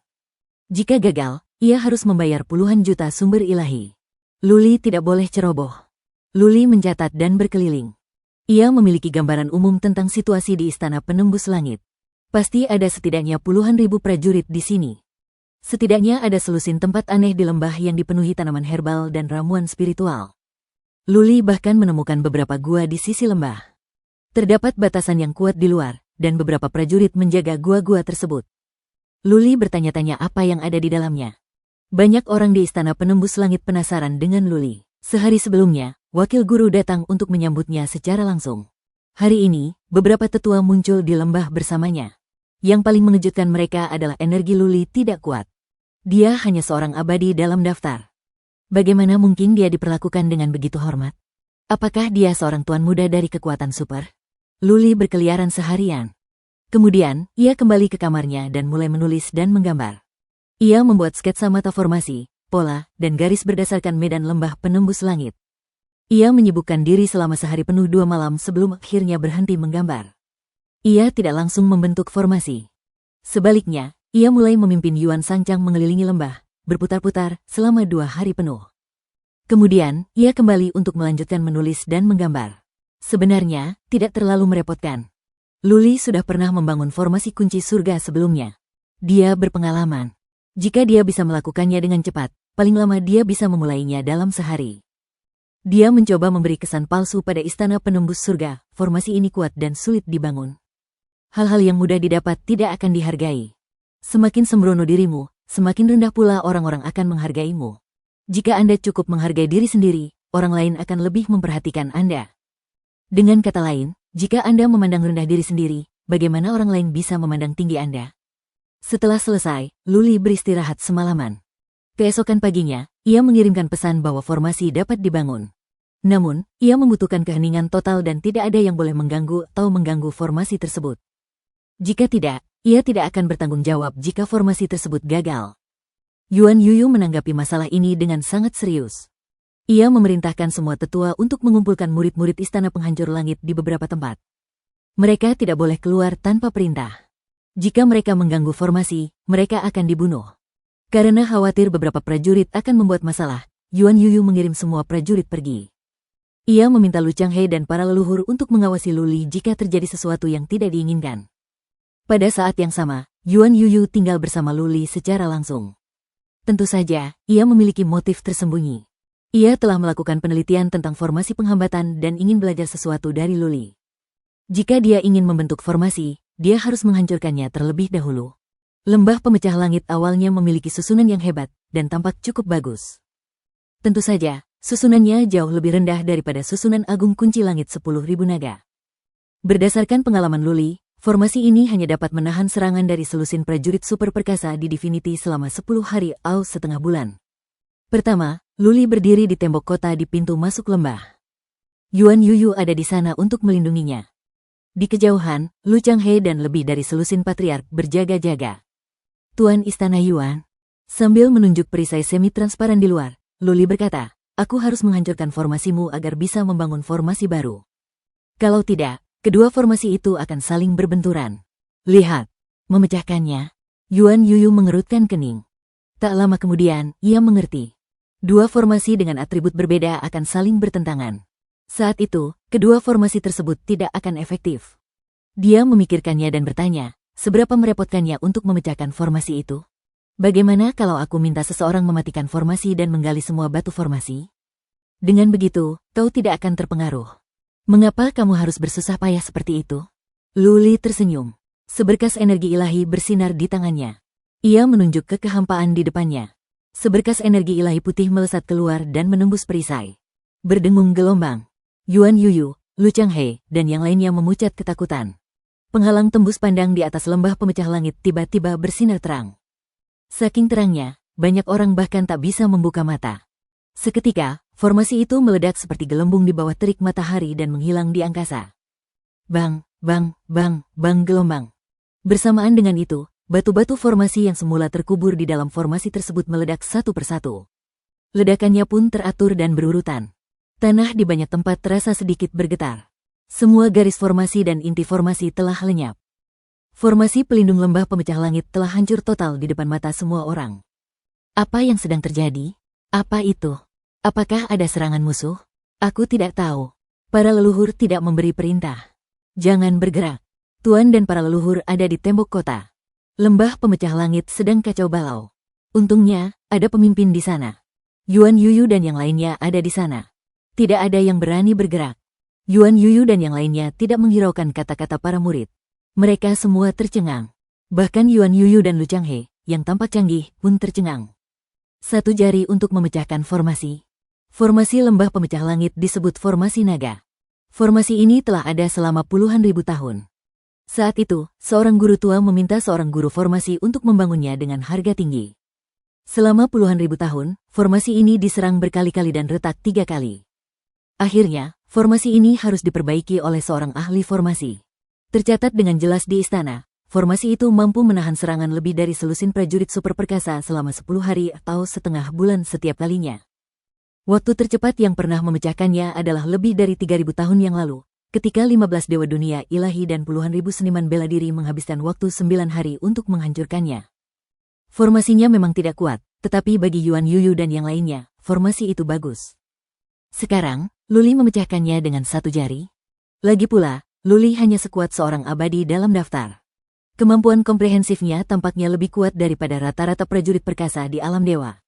Jika gagal, ia harus membayar puluhan juta sumber ilahi. Luli tidak boleh ceroboh. Luli mencatat dan berkeliling. Ia memiliki gambaran umum tentang situasi di istana penembus langit. Pasti ada setidaknya puluhan ribu prajurit di sini. Setidaknya ada selusin tempat aneh di lembah yang dipenuhi tanaman herbal dan ramuan spiritual. Luli bahkan menemukan beberapa gua di sisi lembah. Terdapat batasan yang kuat di luar, dan beberapa prajurit menjaga gua-gua tersebut. Luli bertanya-tanya apa yang ada di dalamnya. Banyak orang di Istana Penembus Langit penasaran dengan Luli. Sehari sebelumnya, wakil guru datang untuk menyambutnya secara langsung. Hari ini, beberapa tetua muncul di lembah bersamanya. Yang paling mengejutkan mereka adalah energi Luli tidak kuat. Dia hanya seorang abadi dalam daftar. Bagaimana mungkin dia diperlakukan dengan begitu hormat? Apakah dia seorang tuan muda dari kekuatan super? Luli berkeliaran seharian. Kemudian, ia kembali ke kamarnya dan mulai menulis dan menggambar. Ia membuat sketsa mata formasi, pola, dan garis berdasarkan medan lembah penembus langit. Ia menyibukkan diri selama sehari penuh 2 malam sebelum akhirnya berhenti menggambar. Ia tidak langsung membentuk formasi. Sebaliknya, ia mulai memimpin Yuan Sangchang mengelilingi lembah, berputar-putar selama 2 hari penuh. Kemudian, ia kembali untuk melanjutkan menulis dan menggambar. Sebenarnya, tidak terlalu merepotkan. Luli sudah pernah membangun formasi kunci surga sebelumnya. Dia berpengalaman. Jika dia bisa melakukannya dengan cepat, paling lama dia bisa memulainya dalam sehari. Dia mencoba memberi kesan palsu pada Istana Penembus Surga, formasi ini kuat dan sulit dibangun. Hal-hal yang mudah didapat tidak akan dihargai. Semakin sembrono dirimu, semakin rendah pula orang-orang akan menghargaimu. Jika Anda cukup menghargai diri sendiri, orang lain akan lebih memperhatikan Anda. Dengan kata lain, jika Anda memandang rendah diri sendiri, bagaimana orang lain bisa memandang tinggi Anda? Setelah selesai, Luli beristirahat semalaman. Keesokan paginya, ia mengirimkan pesan bahwa formasi dapat dibangun. Namun, ia membutuhkan keheningan total dan tidak ada yang boleh mengganggu atau mengganggu formasi tersebut. Jika tidak, ia tidak akan bertanggung jawab jika formasi tersebut gagal. Yuan Yuyu menanggapi masalah ini dengan sangat serius. Ia memerintahkan semua tetua untuk mengumpulkan murid-murid Istana Penghancur Langit di beberapa tempat. Mereka tidak boleh keluar tanpa perintah. Jika mereka mengganggu formasi, mereka akan dibunuh. Karena khawatir beberapa prajurit akan membuat masalah, Yuan Yuyu mengirim semua prajurit pergi. Ia meminta Lu Changhe dan para leluhur untuk mengawasi Luli jika terjadi sesuatu yang tidak diinginkan. Pada saat yang sama, Yuan Yuyu tinggal bersama Luli secara langsung. Tentu saja, ia memiliki motif tersembunyi. Ia telah melakukan penelitian tentang formasi penghambatan dan ingin belajar sesuatu dari Luli. Jika dia ingin membentuk formasi, dia harus menghancurkannya terlebih dahulu. Lembah pemecah langit awalnya memiliki susunan yang hebat dan tampak cukup bagus. Tentu saja, susunannya jauh lebih rendah daripada susunan agung kunci langit 10.000 naga. Berdasarkan pengalaman Luli, formasi ini hanya dapat menahan serangan dari selusin prajurit super perkasa di Divinity selama 10 hari atau setengah bulan. Pertama, Luli berdiri di tembok kota di pintu masuk lembah. Yuan Yuyu ada di sana untuk melindunginya. Di kejauhan, Lu Changhe dan lebih dari selusin patriark berjaga-jaga. Tuan Istana Yuan. Sambil menunjuk perisai semi-transparan di luar, Luli berkata, aku harus menghancurkan formasimu agar bisa membangun formasi baru. Kalau tidak, kedua formasi itu akan saling berbenturan. Lihat, memecahkannya. Yuan Yuyu mengerutkan kening. Tak lama kemudian, ia mengerti. Dua formasi dengan atribut berbeda akan saling bertentangan. Saat itu, kedua formasi tersebut tidak akan efektif. Dia memikirkannya dan bertanya, seberapa merepotkannya untuk memecahkan formasi itu? Bagaimana kalau aku minta seseorang mematikan formasi dan menggali semua batu formasi? Dengan begitu, kau tidak akan terpengaruh. Mengapa kamu harus bersusah payah seperti itu? Luli tersenyum. Seberkas energi ilahi bersinar di tangannya. Ia menunjuk ke kehampaan di depannya. Seberkas energi ilahi putih melesat keluar dan menembus perisai. Berdengung gelombang. Yuan Yuyu, Lu Changhe, dan yang lainnya memucat ketakutan. Penghalang tembus pandang di atas lembah pemecah langit tiba-tiba bersinar terang. Saking terangnya, banyak orang bahkan tak bisa membuka mata. Seketika, formasi itu meledak seperti gelembung di bawah terik matahari dan menghilang di angkasa. Bang, bang, bang, bang gelombang. Bersamaan dengan itu, batu-batu formasi yang semula terkubur di dalam formasi tersebut meledak satu persatu. Ledakannya pun teratur dan berurutan. Tanah di banyak tempat terasa sedikit bergetar. Semua garis formasi dan inti formasi telah lenyap. Formasi pelindung lembah pemecah langit telah hancur total di depan mata semua orang. Apa yang sedang terjadi? Apa itu? Apakah ada serangan musuh? Aku tidak tahu. Para leluhur tidak memberi perintah. Jangan bergerak. Tuan dan para leluhur ada di tembok kota. Lembah pemecah langit sedang kacau balau. Untungnya, ada pemimpin di sana. Yuan Yuyu dan yang lainnya ada di sana. Tidak ada yang berani bergerak. Yuan Yuyu dan yang lainnya tidak menghiraukan kata-kata para murid. Mereka semua tercengang. Bahkan Yuan Yuyu dan Lu Changhe, yang tampak canggih, pun tercengang. Satu jari untuk memecahkan formasi. Formasi lembah pemecah langit disebut formasi naga. Formasi ini telah ada selama puluhan ribu tahun. Saat itu, seorang guru tua meminta seorang guru formasi untuk membangunnya dengan harga tinggi. Selama puluhan ribu tahun, formasi ini diserang berkali-kali dan retak 3 kali. Akhirnya, formasi ini harus diperbaiki oleh seorang ahli formasi. Tercatat dengan jelas di istana, formasi itu mampu menahan serangan lebih dari selusin prajurit super perkasa selama 10 hari atau setengah bulan setiap kalinya. Waktu tercepat yang pernah memecahkannya adalah lebih dari 3.000 tahun yang lalu, ketika 15 dewa dunia ilahi dan puluhan ribu seniman bela diri menghabiskan waktu 9 hari untuk menghancurkannya. Formasinya memang tidak kuat, tetapi bagi Yuan Yuyu dan yang lainnya, formasi itu bagus. Sekarang, Luli memecahkannya dengan satu jari. Lagi pula, Luli hanya sekuat seorang abadi dalam daftar. Kemampuan komprehensifnya tampaknya lebih kuat daripada rata-rata prajurit perkasa di alam dewa.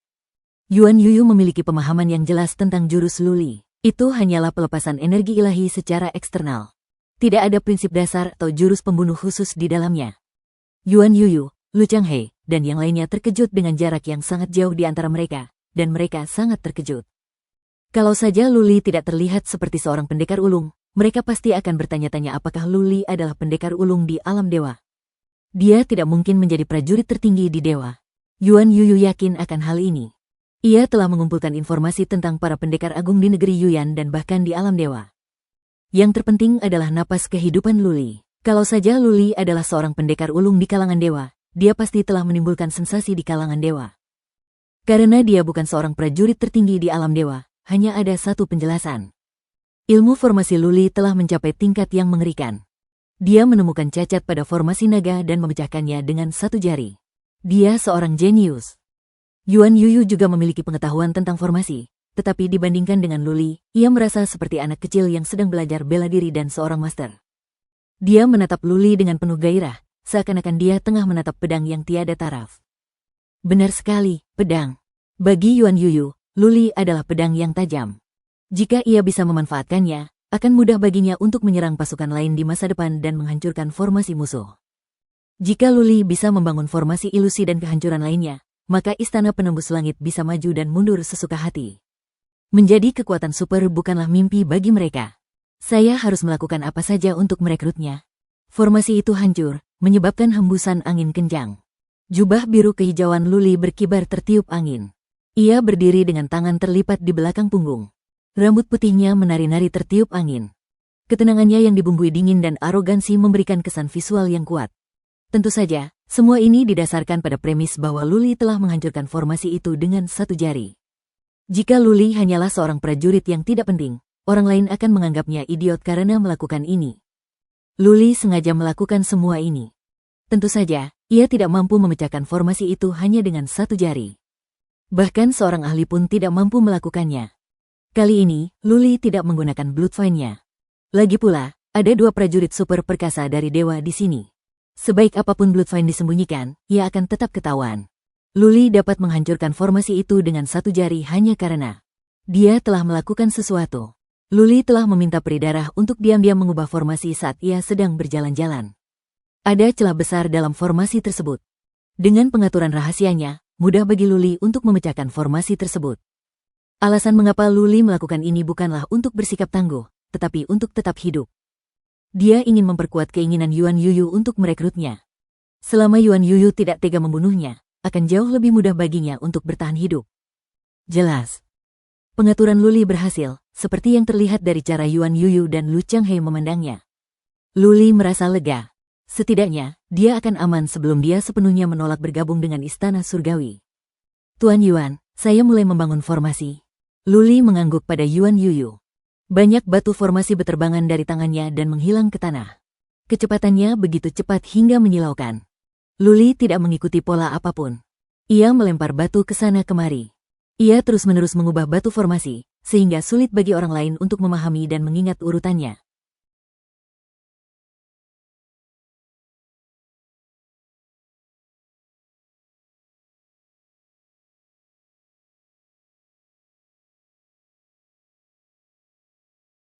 Yuan Yuyu memiliki pemahaman yang jelas tentang jurus Luli. Itu hanyalah pelepasan energi ilahi secara eksternal. Tidak ada prinsip dasar atau jurus pembunuh khusus di dalamnya. Yuan Yuyu, Lu Changhe, dan yang lainnya terkejut dengan jarak yang sangat jauh di antara mereka, dan mereka sangat terkejut. Kalau saja Luli tidak terlihat seperti seorang pendekar ulung, mereka pasti akan bertanya-tanya apakah Luli adalah pendekar ulung di alam dewa. Dia tidak mungkin menjadi prajurit tertinggi di dewa. Yuan Yuyu yakin akan hal ini. Ia telah mengumpulkan informasi tentang para pendekar agung di negeri Yuyan dan bahkan di alam dewa. Yang terpenting adalah napas kehidupan Luli. Kalau saja Luli adalah seorang pendekar ulung di kalangan dewa, dia pasti telah menimbulkan sensasi di kalangan dewa. Karena dia bukan seorang prajurit tertinggi di alam dewa, hanya ada satu penjelasan. Ilmu formasi Luli telah mencapai tingkat yang mengerikan. Dia menemukan cacat pada formasi naga dan memecahkannya dengan satu jari. Dia seorang jenius. Yuan Yuyu juga memiliki pengetahuan tentang formasi, tetapi dibandingkan dengan Luli, ia merasa seperti anak kecil yang sedang belajar bela diri dan seorang master. Dia menatap Luli dengan penuh gairah, seakan-akan dia tengah menatap pedang yang tiada taraf. Benar sekali, pedang. Bagi Yuan Yuyu, Luli adalah pedang yang tajam. Jika ia bisa memanfaatkannya, akan mudah baginya untuk menyerang pasukan lain di masa depan dan menghancurkan formasi musuh. Jika Luli bisa membangun formasi ilusi dan kehancuran lainnya, maka Istana Penembus Langit bisa maju dan mundur sesuka hati. Menjadi kekuatan super bukanlah mimpi bagi mereka. Saya harus melakukan apa saja untuk merekrutnya. Formasi itu hancur, menyebabkan hembusan angin kencang. Jubah biru kehijauan Luli berkibar tertiup angin. Ia berdiri dengan tangan terlipat di belakang punggung. Rambut putihnya menari-nari tertiup angin. Ketenangannya yang dibumbui dingin dan arogansi memberikan kesan visual yang kuat. Tentu saja, semua ini didasarkan pada premis bahwa Luli telah menghancurkan formasi itu dengan satu jari. Jika Luli hanyalah seorang prajurit yang tidak penting, orang lain akan menganggapnya idiot karena melakukan ini. Luli sengaja melakukan semua ini. Tentu saja, ia tidak mampu memecahkan formasi itu hanya dengan satu jari. Bahkan seorang ahli pun tidak mampu melakukannya. Kali ini, Luli tidak menggunakan Bloodvine-nya. Lagi pula, ada dua prajurit super perkasa dari dewa di sini. Sebaik apapun Bloodvine disembunyikan, ia akan tetap ketahuan. Luli dapat menghancurkan formasi itu dengan satu jari hanya karena dia telah melakukan sesuatu. Luli telah meminta peri darah untuk diam-diam mengubah formasi saat ia sedang berjalan-jalan. Ada celah besar dalam formasi tersebut. Dengan pengaturan rahasianya, mudah bagi Luli untuk memecahkan formasi tersebut. Alasan mengapa Luli melakukan ini bukanlah untuk bersikap tangguh, tetapi untuk tetap hidup. Dia ingin memperkuat keinginan Yuan Yuyu untuk merekrutnya. Selama Yuan Yuyu tidak tega membunuhnya, akan jauh lebih mudah baginya untuk bertahan hidup. Jelas. Pengaturan Luli berhasil, seperti yang terlihat dari cara Yuan Yuyu dan Lu Changhe memandangnya. Luli merasa lega. Setidaknya, dia akan aman sebelum dia sepenuhnya menolak bergabung dengan Istana Surgawi. Tuan Yuan, saya mulai membangun formasi. Luli mengangguk pada Yuan Yuyu. Banyak batu formasi berterbangan dari tangannya dan menghilang ke tanah. Kecepatannya begitu cepat hingga menyilaukan. Luli tidak mengikuti pola apapun. Ia melempar batu ke sana kemari. Ia terus-menerus mengubah batu formasi, sehingga sulit bagi orang lain untuk memahami dan mengingat urutannya.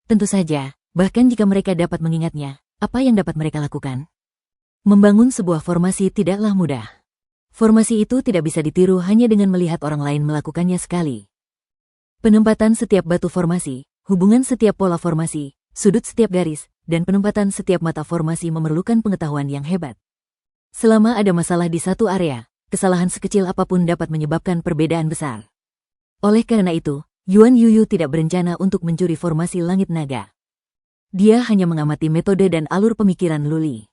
Tentu saja, bahkan jika mereka dapat mengingatnya, apa yang dapat mereka lakukan? Membangun sebuah formasi tidaklah mudah. Formasi itu tidak bisa ditiru hanya dengan melihat orang lain melakukannya sekali. Penempatan setiap batu formasi, hubungan setiap pola formasi, sudut setiap garis, dan penempatan setiap mata formasi memerlukan pengetahuan yang hebat. Selama ada masalah di satu area, kesalahan sekecil apapun dapat menyebabkan perbedaan besar. Oleh karena itu, Yuan Yuyu tidak berencana untuk mencuri formasi langit naga. Dia hanya mengamati metode dan alur pemikiran Luli.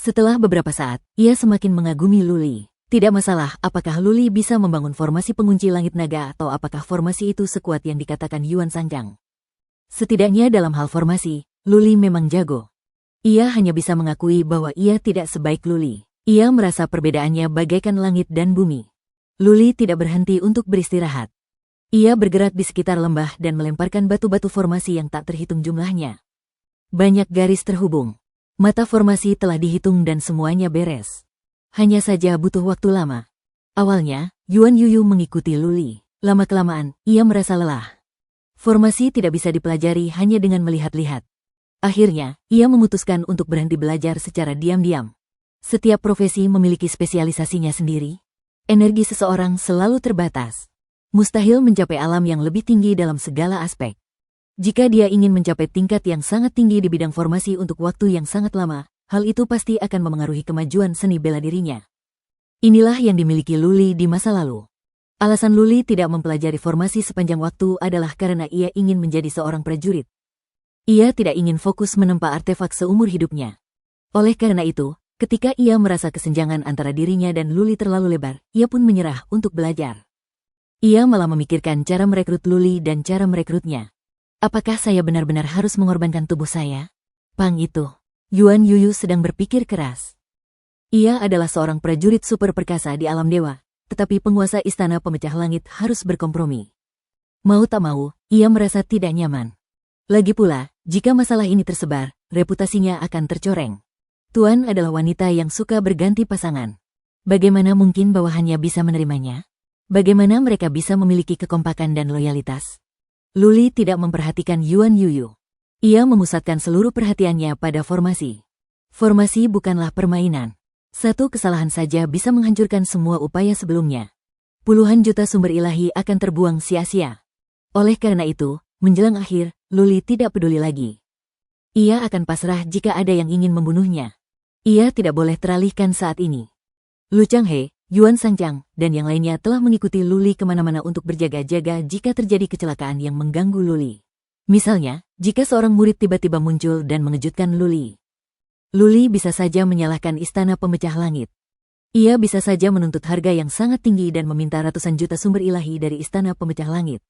Setelah beberapa saat, ia semakin mengagumi Luli. Tidak masalah apakah Luli bisa membangun formasi pengunci langit naga atau apakah formasi itu sekuat yang dikatakan Yuan Sangjang. Setidaknya dalam hal formasi, Luli memang jago. Ia hanya bisa mengakui bahwa ia tidak sebaik Luli. Ia merasa perbedaannya bagaikan langit dan bumi. Luli tidak berhenti untuk beristirahat. Ia bergerak di sekitar lembah dan melemparkan batu-batu formasi yang tak terhitung jumlahnya. Banyak garis terhubung. Mata formasi telah dihitung dan semuanya beres. Hanya saja butuh waktu lama. Awalnya, Yuan Yuyu mengikuti Luli. Lama-kelamaan, ia merasa lelah. Formasi tidak bisa dipelajari hanya dengan melihat-lihat. Akhirnya, ia memutuskan untuk berhenti belajar secara diam-diam. Setiap profesi memiliki spesialisasinya sendiri. Energi seseorang selalu terbatas. Mustahil mencapai alam yang lebih tinggi dalam segala aspek. Jika dia ingin mencapai tingkat yang sangat tinggi di bidang formasi untuk waktu yang sangat lama, hal itu pasti akan memengaruhi kemajuan seni bela dirinya. Inilah yang dimiliki Luli di masa lalu. Alasan Luli tidak mempelajari formasi sepanjang waktu adalah karena ia ingin menjadi seorang prajurit. Ia tidak ingin fokus menempa artefak seumur hidupnya. Oleh karena itu, ketika ia merasa kesenjangan antara dirinya dan Luli terlalu lebar, ia pun menyerah untuk belajar. Ia malah memikirkan cara merekrut Luli dan cara merekrutnya. Apakah saya benar-benar harus mengorbankan tubuh saya? Pang itu. Yuan Yuyu sedang berpikir keras. Ia adalah seorang prajurit super perkasa di alam dewa, tetapi penguasa istana pemecah langit harus berkompromi. Mau tak mau, ia merasa tidak nyaman. Lagi pula, jika masalah ini tersebar, reputasinya akan tercoreng. Tuan adalah wanita yang suka berganti pasangan. Bagaimana mungkin bawahannya bisa menerimanya? Bagaimana mereka bisa memiliki kekompakan dan loyalitas? Luli tidak memperhatikan Yuan Yuyu. Ia memusatkan seluruh perhatiannya pada formasi. Formasi bukanlah permainan. Satu kesalahan saja bisa menghancurkan semua upaya sebelumnya. Puluhan juta sumber ilahi akan terbuang sia-sia. Oleh karena itu, menjelang akhir, Luli tidak peduli lagi. Ia akan pasrah jika ada yang ingin membunuhnya. Ia tidak boleh teralihkan saat ini. Lu Changhe, Yuan Sangjang, dan yang lainnya telah mengikuti Luli kemana-mana untuk berjaga-jaga jika terjadi kecelakaan yang mengganggu Luli. Misalnya, jika seorang murid tiba-tiba muncul dan mengejutkan Luli. Luli bisa saja menyalahkan istana pemecah langit. Ia bisa saja menuntut harga yang sangat tinggi dan meminta ratusan juta sumber ilahi dari istana pemecah langit.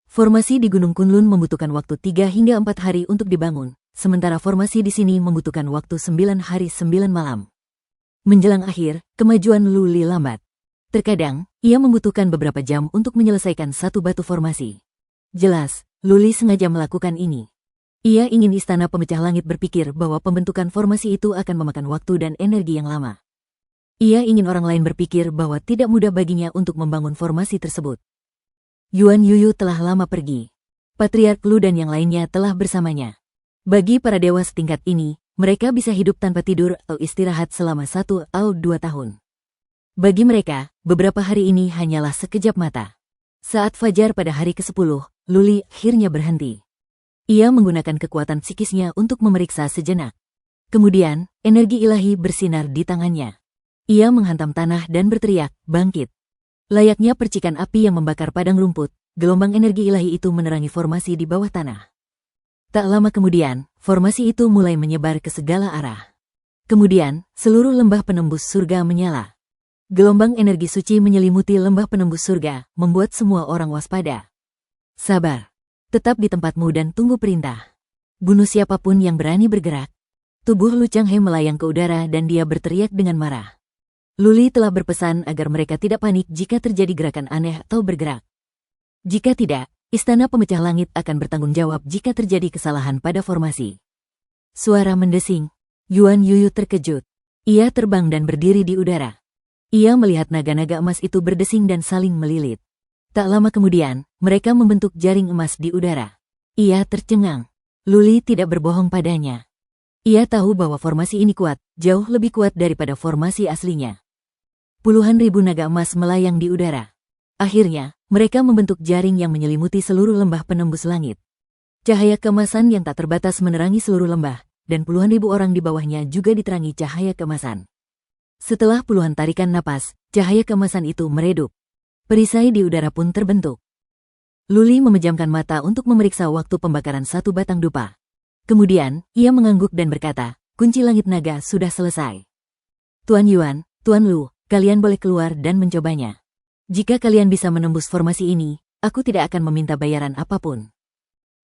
Formasi di Gunung Kunlun membutuhkan waktu 3 hingga 4 hari untuk dibangun, sementara formasi di sini membutuhkan waktu 9 hari 9 malam. Menjelang akhir, kemajuan Luli lambat. Terkadang, ia membutuhkan beberapa jam untuk menyelesaikan satu batu formasi. Jelas, Luli sengaja melakukan ini. Ia ingin istana pemecah langit berpikir bahwa pembentukan formasi itu akan memakan waktu dan energi yang lama. Ia ingin orang lain berpikir bahwa tidak mudah baginya untuk membangun formasi tersebut. Yuan Yuyu telah lama pergi. Patriark Lu dan yang lainnya telah bersamanya. Bagi para dewa setingkat ini, mereka bisa hidup tanpa tidur atau istirahat selama 1 atau 2 tahun. Bagi mereka, beberapa hari ini hanyalah sekejap mata. Saat fajar pada hari ke-10, Luli akhirnya berhenti. Ia menggunakan kekuatan psikisnya untuk memeriksa sejenak. Kemudian, energi ilahi bersinar di tangannya. Ia menghantam tanah dan berteriak, "Bangkit!" Layaknya percikan api yang membakar padang rumput, gelombang energi ilahi itu menerangi formasi di bawah tanah. Tak lama kemudian, formasi itu mulai menyebar ke segala arah. Kemudian, seluruh lembah penembus surga menyala. Gelombang energi suci menyelimuti lembah penembus surga, membuat semua orang waspada. Sabar. Tetap di tempatmu dan tunggu perintah. Bunuh siapapun yang berani bergerak. Tubuh Lu Changhe melayang ke udara dan dia berteriak dengan marah. Luli telah berpesan agar mereka tidak panik jika terjadi gerakan aneh atau bergerak. Jika tidak, Istana Pemecah Langit akan bertanggung jawab jika terjadi kesalahan pada formasi. Suara mendesing. Yuan Yuyu terkejut. Ia terbang dan berdiri di udara. Ia melihat naga-naga emas itu berdesing dan saling melilit. Tak lama kemudian, mereka membentuk jaring emas di udara. Ia tercengang. Luli tidak berbohong padanya. Ia tahu bahwa formasi ini kuat, jauh lebih kuat daripada formasi aslinya. Puluhan ribu naga emas melayang di udara. Akhirnya, mereka membentuk jaring yang menyelimuti seluruh lembah penembus langit. Cahaya keemasan yang tak terbatas menerangi seluruh lembah, dan puluhan ribu orang di bawahnya juga diterangi cahaya keemasan. Setelah puluhan tarikan napas, cahaya keemasan itu meredup. Perisai di udara pun terbentuk. Luli memejamkan mata untuk memeriksa waktu pembakaran satu batang dupa. Kemudian, ia mengangguk dan berkata, kunci langit naga sudah selesai. Tuan Yuan, Tuan Lu, kalian boleh keluar dan mencobanya. Jika kalian bisa menembus formasi ini, aku tidak akan meminta bayaran apapun.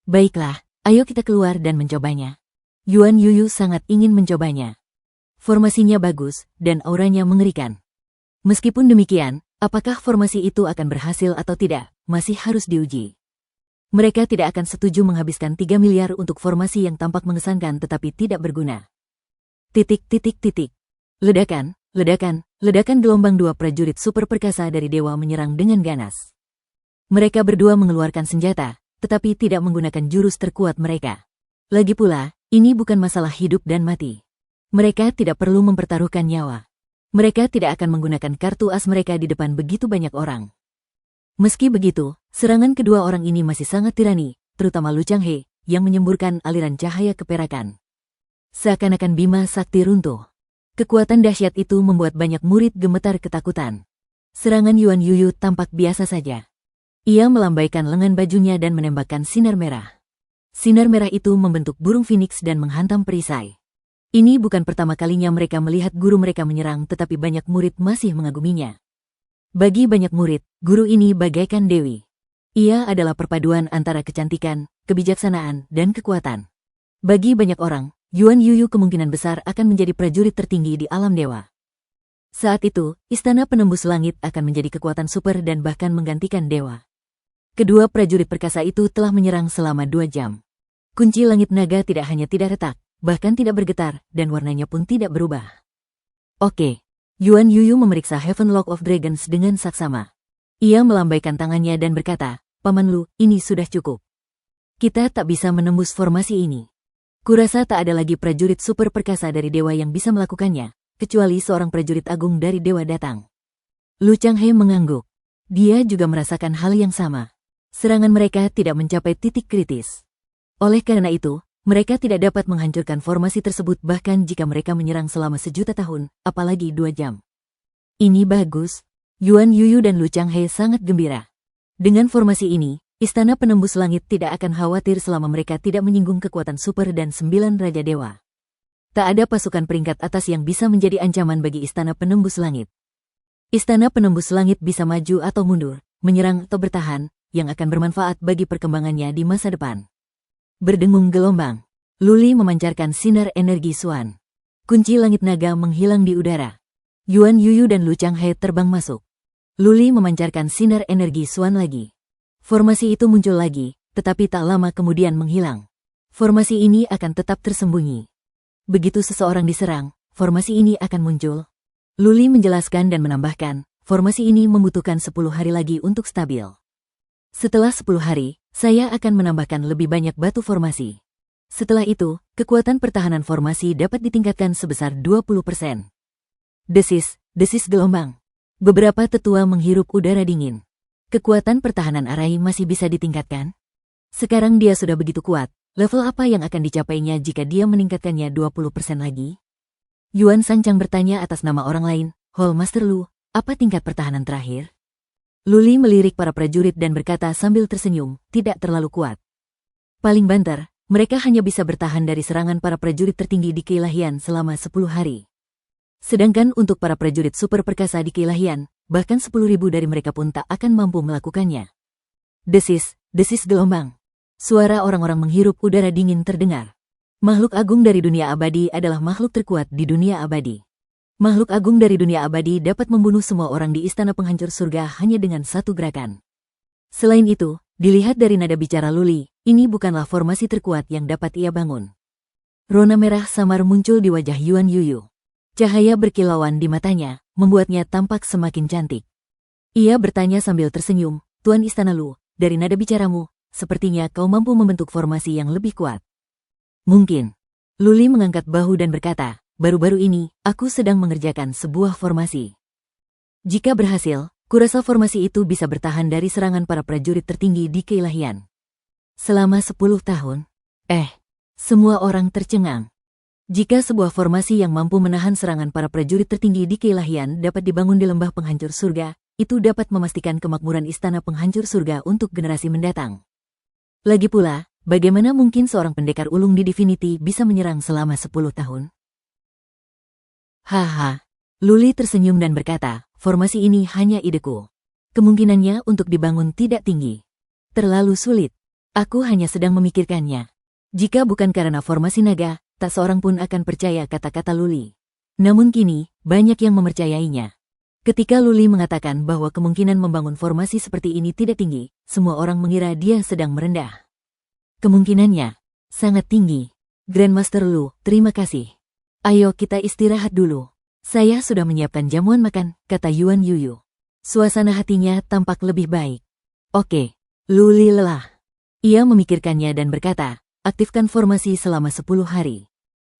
Baiklah, ayo kita keluar dan mencobanya. Yuan Yuyu sangat ingin mencobanya. Formasinya bagus, dan auranya mengerikan. Meskipun demikian, apakah formasi itu akan berhasil atau tidak, masih harus diuji. Mereka tidak akan setuju menghabiskan 3 miliar untuk formasi yang tampak mengesankan tetapi tidak berguna. Ledakan, ledakan, ledakan gelombang dua prajurit super perkasa dari dewa menyerang dengan ganas. Mereka berdua mengeluarkan senjata, tetapi tidak menggunakan jurus terkuat mereka. Lagi pula, ini bukan masalah hidup dan mati. Mereka tidak perlu mempertaruhkan nyawa. Mereka tidak akan menggunakan kartu as mereka di depan begitu banyak orang. Meski begitu, serangan kedua orang ini masih sangat tirani, terutama Lu Changhe, yang menyemburkan aliran cahaya keperakan. Seakan-akan Bima Sakti runtuh. Kekuatan dahsyat itu membuat banyak murid gemetar ketakutan. Serangan Yuan Yuyu tampak biasa saja. Ia melambaikan lengan bajunya dan menembakkan sinar merah. Sinar merah itu membentuk burung phoenix dan menghantam perisai. Ini bukan pertama kalinya mereka melihat guru mereka menyerang, tetapi banyak murid masih mengaguminya. Bagi banyak murid, guru ini bagaikan dewi. Ia adalah perpaduan antara kecantikan, kebijaksanaan, dan kekuatan. Bagi banyak orang, Yuan Yuyu kemungkinan besar akan menjadi prajurit tertinggi di alam dewa. Saat itu, Istana Penembus Langit akan menjadi kekuatan super dan bahkan menggantikan dewa. Kedua prajurit perkasa itu telah menyerang selama 2 jam. Kunci langit naga tidak hanya tidak retak, bahkan tidak bergetar, dan warnanya pun tidak berubah. Oke. Yuan Yuyu memeriksa Heaven Lock of Dragons dengan saksama. Ia melambaikan tangannya dan berkata, Paman Lu, ini sudah cukup. Kita tak bisa menembus formasi ini. Kurasa tak ada lagi prajurit super perkasa dari dewa yang bisa melakukannya, kecuali seorang prajurit agung dari dewa datang. Lu Changhe mengangguk. Dia juga merasakan hal yang sama. Serangan mereka tidak mencapai titik kritis. Oleh karena itu, mereka tidak dapat menghancurkan formasi tersebut bahkan jika mereka menyerang selama 1.000.000 tahun, apalagi 2 jam. Ini bagus. Yuan Yuyu dan Lu Changhe sangat gembira. Dengan formasi ini, Istana Penembus Langit tidak akan khawatir selama mereka tidak menyinggung kekuatan super dan 9 Raja Dewa. Tak ada pasukan peringkat atas yang bisa menjadi ancaman bagi Istana Penembus Langit. Istana Penembus Langit bisa maju atau mundur, menyerang atau bertahan, yang akan bermanfaat bagi perkembangannya di masa depan. Berdengung gelombang. Luli memancarkan sinar energi Suan. Kunci langit naga menghilang di udara. Yuan Yuyu dan Lu Changhe terbang masuk. Luli memancarkan sinar energi Suan lagi. Formasi itu muncul lagi, tetapi tak lama kemudian menghilang. Formasi ini akan tetap tersembunyi. Begitu seseorang diserang, formasi ini akan muncul. Luli menjelaskan dan menambahkan, formasi ini membutuhkan 10 hari lagi untuk stabil. Setelah 10 hari, saya akan menambahkan lebih banyak batu formasi. Setelah itu, kekuatan pertahanan formasi dapat ditingkatkan sebesar 20%. Desis gelombang. Beberapa tetua menghirup udara dingin. Kekuatan pertahanan Arai masih bisa ditingkatkan? Sekarang dia sudah begitu kuat, level apa yang akan dicapainya jika dia meningkatkannya 20% lagi? Yuan Sanchang bertanya atas nama orang lain, Hall Master Lu, apa tingkat pertahanan terakhir? Luli melirik para prajurit dan berkata sambil tersenyum, tidak terlalu kuat. Paling banter, mereka hanya bisa bertahan dari serangan para prajurit tertinggi di keilahian selama 10 hari. Sedangkan untuk para prajurit super perkasa di keilahian, bahkan 10.000 dari mereka pun tak akan mampu melakukannya. Desis gelombang. Suara orang-orang menghirup udara dingin terdengar. Makhluk agung dari dunia abadi adalah makhluk terkuat di dunia abadi. Makhluk agung dari dunia abadi dapat membunuh semua orang di istana penghancur surga hanya dengan satu gerakan. Selain itu, dilihat dari nada bicara Luli, ini bukanlah formasi terkuat yang dapat ia bangun. Rona merah samar muncul di wajah Yuan Yuyu. Cahaya berkilauan di matanya, membuatnya tampak semakin cantik. Ia bertanya sambil tersenyum, Tuan Istana Lu, dari nada bicaramu, sepertinya kau mampu membentuk formasi yang lebih kuat. Mungkin. Luli mengangkat bahu dan berkata, baru-baru ini, aku sedang mengerjakan sebuah formasi. Jika berhasil, kurasa formasi itu bisa bertahan dari serangan para prajurit tertinggi di keilahian. Selama 10 tahun? Semua orang tercengang. Jika sebuah formasi yang mampu menahan serangan para prajurit tertinggi di keilahian dapat dibangun di lembah penghancur surga, itu dapat memastikan kemakmuran istana penghancur surga untuk generasi mendatang. Lagi pula, bagaimana mungkin seorang pendekar ulung di Divinity bisa menyerang selama 10 tahun? Haha. Luli tersenyum dan berkata, formasi ini hanya ideku. Kemungkinannya untuk dibangun tidak tinggi. Terlalu sulit. Aku hanya sedang memikirkannya. Jika bukan karena formasi naga, tak seorang pun akan percaya kata-kata Luli. Namun kini, banyak yang mempercayainya. Ketika Luli mengatakan bahwa kemungkinan membangun formasi seperti ini tidak tinggi, semua orang mengira dia sedang merendah. Kemungkinannya sangat tinggi. Grandmaster Lu, terima kasih. Ayo kita istirahat dulu. Saya sudah menyiapkan jamuan makan, kata Yuan Yuyu. Suasana hatinya tampak lebih baik. Oke, Luli lelah. Ia memikirkannya dan berkata, aktifkan formasi selama 10 hari.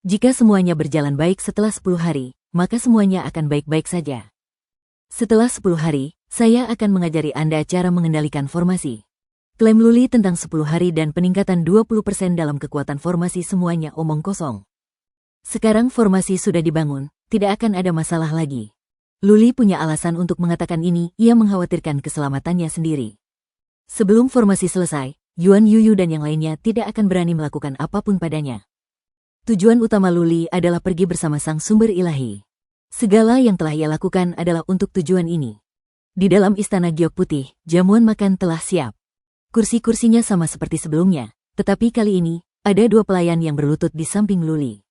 Jika semuanya berjalan baik setelah 10 hari, maka semuanya akan baik-baik saja. Setelah 10 hari, saya akan mengajari Anda cara mengendalikan formasi. Klaim Luli tentang 10 hari dan peningkatan 20% dalam kekuatan formasi semuanya omong kosong. Sekarang formasi sudah dibangun, tidak akan ada masalah lagi. Luli punya alasan untuk mengatakan ini, ia mengkhawatirkan keselamatannya sendiri. Sebelum formasi selesai, Yuan Yuyu dan yang lainnya tidak akan berani melakukan apapun padanya. Tujuan utama Luli adalah pergi bersama sang sumber ilahi. Segala yang telah ia lakukan adalah untuk tujuan ini. Di dalam istana giok putih, jamuan makan telah siap. Kursi-kursinya sama seperti sebelumnya, tetapi kali ini, ada 2 pelayan yang berlutut di samping Luli.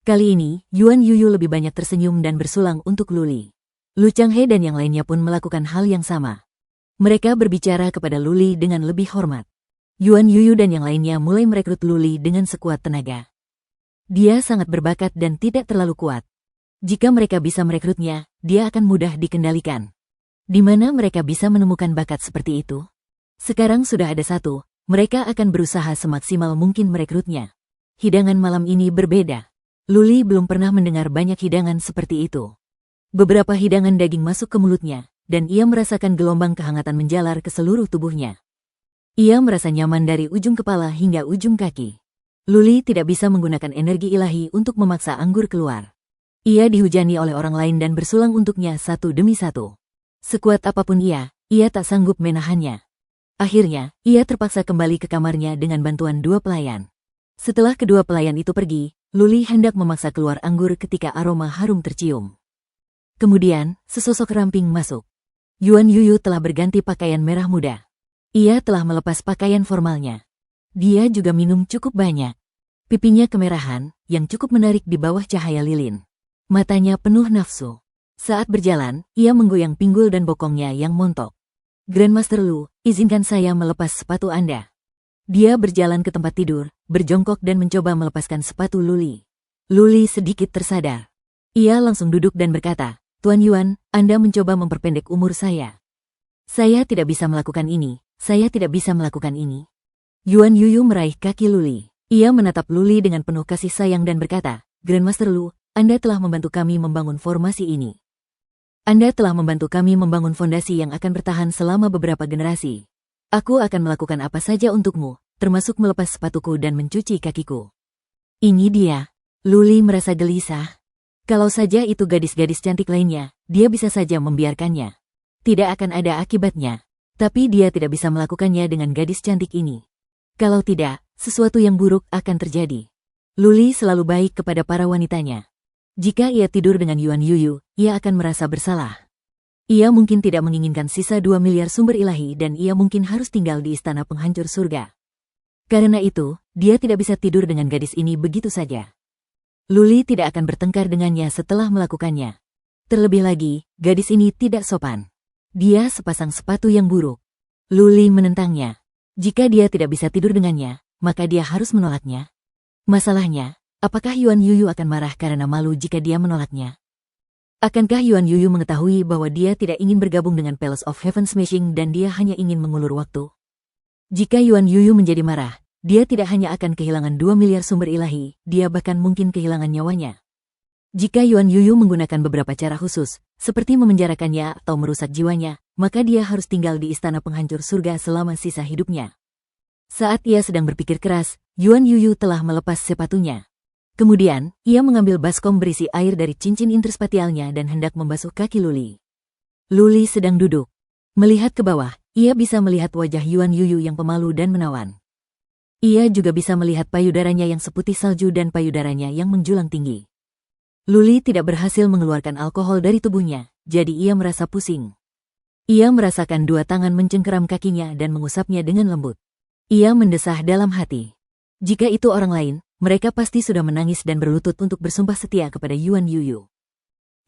Kali ini, Yuan Yuyu lebih banyak tersenyum dan bersulang untuk Luli. Lu Changhe dan yang lainnya pun melakukan hal yang sama. Mereka berbicara kepada Luli dengan lebih hormat. Yuan Yuyu dan yang lainnya mulai merekrut Luli dengan sekuat tenaga. Dia sangat berbakat dan tidak terlalu kuat. Jika mereka bisa merekrutnya, dia akan mudah dikendalikan. Di mana mereka bisa menemukan bakat seperti itu? Sekarang sudah ada satu, mereka akan berusaha semaksimal mungkin merekrutnya. Hidangan malam ini berbeda. Luli belum pernah mendengar banyak hidangan seperti itu. Beberapa hidangan daging masuk ke mulutnya, dan ia merasakan gelombang kehangatan menjalar ke seluruh tubuhnya. Ia merasa nyaman dari ujung kepala hingga ujung kaki. Luli tidak bisa menggunakan energi ilahi untuk memaksa anggur keluar. Ia dihujani oleh orang lain dan bersulang untuknya satu demi satu. Sekuat apapun ia tak sanggup menahannya. Akhirnya, ia terpaksa kembali ke kamarnya dengan bantuan 2 pelayan. Setelah kedua pelayan itu pergi, Luli hendak memaksa keluar anggur ketika aroma harum tercium. Kemudian, sesosok ramping masuk. Yuan Yuyu telah berganti pakaian merah muda. Ia telah melepas pakaian formalnya. Dia juga minum cukup banyak. Pipinya kemerahan, yang cukup menarik di bawah cahaya lilin. Matanya penuh nafsu. Saat berjalan, ia menggoyang pinggul dan bokongnya yang montok. Grandmaster Lu, izinkan saya melepas sepatu Anda. Dia berjalan ke tempat tidur, berjongkok dan mencoba melepaskan sepatu Luli. Luli sedikit tersadar. Ia langsung duduk dan berkata, Tuan Yuan, Anda mencoba memperpendek umur saya. Saya tidak bisa melakukan ini, saya tidak bisa melakukan ini. Yuan Yuyu meraih kaki Luli. Ia menatap Luli dengan penuh kasih sayang dan berkata, Grandmaster Lu, Anda telah membantu kami membangun formasi ini. Anda telah membantu kami membangun fondasi yang akan bertahan selama beberapa generasi. Aku akan melakukan apa saja untukmu, termasuk melepas sepatuku dan mencuci kakiku. Ini dia. Luli merasa gelisah. Kalau saja itu gadis-gadis cantik lainnya, dia bisa saja membiarkannya. Tidak akan ada akibatnya. Tapi dia tidak bisa melakukannya dengan gadis cantik ini. Kalau tidak, sesuatu yang buruk akan terjadi. Luli selalu baik kepada para wanitanya. Jika ia tidur dengan Yuan Yuyu, ia akan merasa bersalah. Ia mungkin tidak menginginkan sisa 2 miliar sumber ilahi dan ia mungkin harus tinggal di istana penghancur surga. Karena itu, dia tidak bisa tidur dengan gadis ini begitu saja. Luli tidak akan bertengkar dengannya setelah melakukannya. Terlebih lagi, gadis ini tidak sopan. Dia sepasang sepatu yang buruk. Luli menentangnya. Jika dia tidak bisa tidur dengannya, maka dia harus menolaknya. Masalahnya, apakah Yuan Yuyu akan marah karena malu jika dia menolaknya? Akankah Yuan Yuyu mengetahui bahwa dia tidak ingin bergabung dengan Palace of Heaven Smashing dan dia hanya ingin mengulur waktu? Jika Yuan Yuyu menjadi marah, dia tidak hanya akan kehilangan 2 miliar sumber ilahi, dia bahkan mungkin kehilangan nyawanya. Jika Yuan Yuyu menggunakan beberapa cara khusus, seperti memenjarakannya atau merusak jiwanya, maka dia harus tinggal di istana penghancur surga selama sisa hidupnya. Saat ia sedang berpikir keras, Yuan Yuyu telah melepas sepatunya. Kemudian, ia mengambil baskom berisi air dari cincin interspatialnya dan hendak membasuh kaki Luli. Luli sedang duduk. Melihat ke bawah, ia bisa melihat wajah Yuan Yuyu yang pemalu dan menawan. Ia juga bisa melihat payudaranya yang seputih salju dan payudaranya yang menjulang tinggi. Luli tidak berhasil mengeluarkan alkohol dari tubuhnya, jadi ia merasa pusing. Ia merasakan dua tangan mencengkeram kakinya dan mengusapnya dengan lembut. Ia mendesah dalam hati. Jika itu orang lain, mereka pasti sudah menangis dan berlutut untuk bersumpah setia kepada Yuan Yuyu.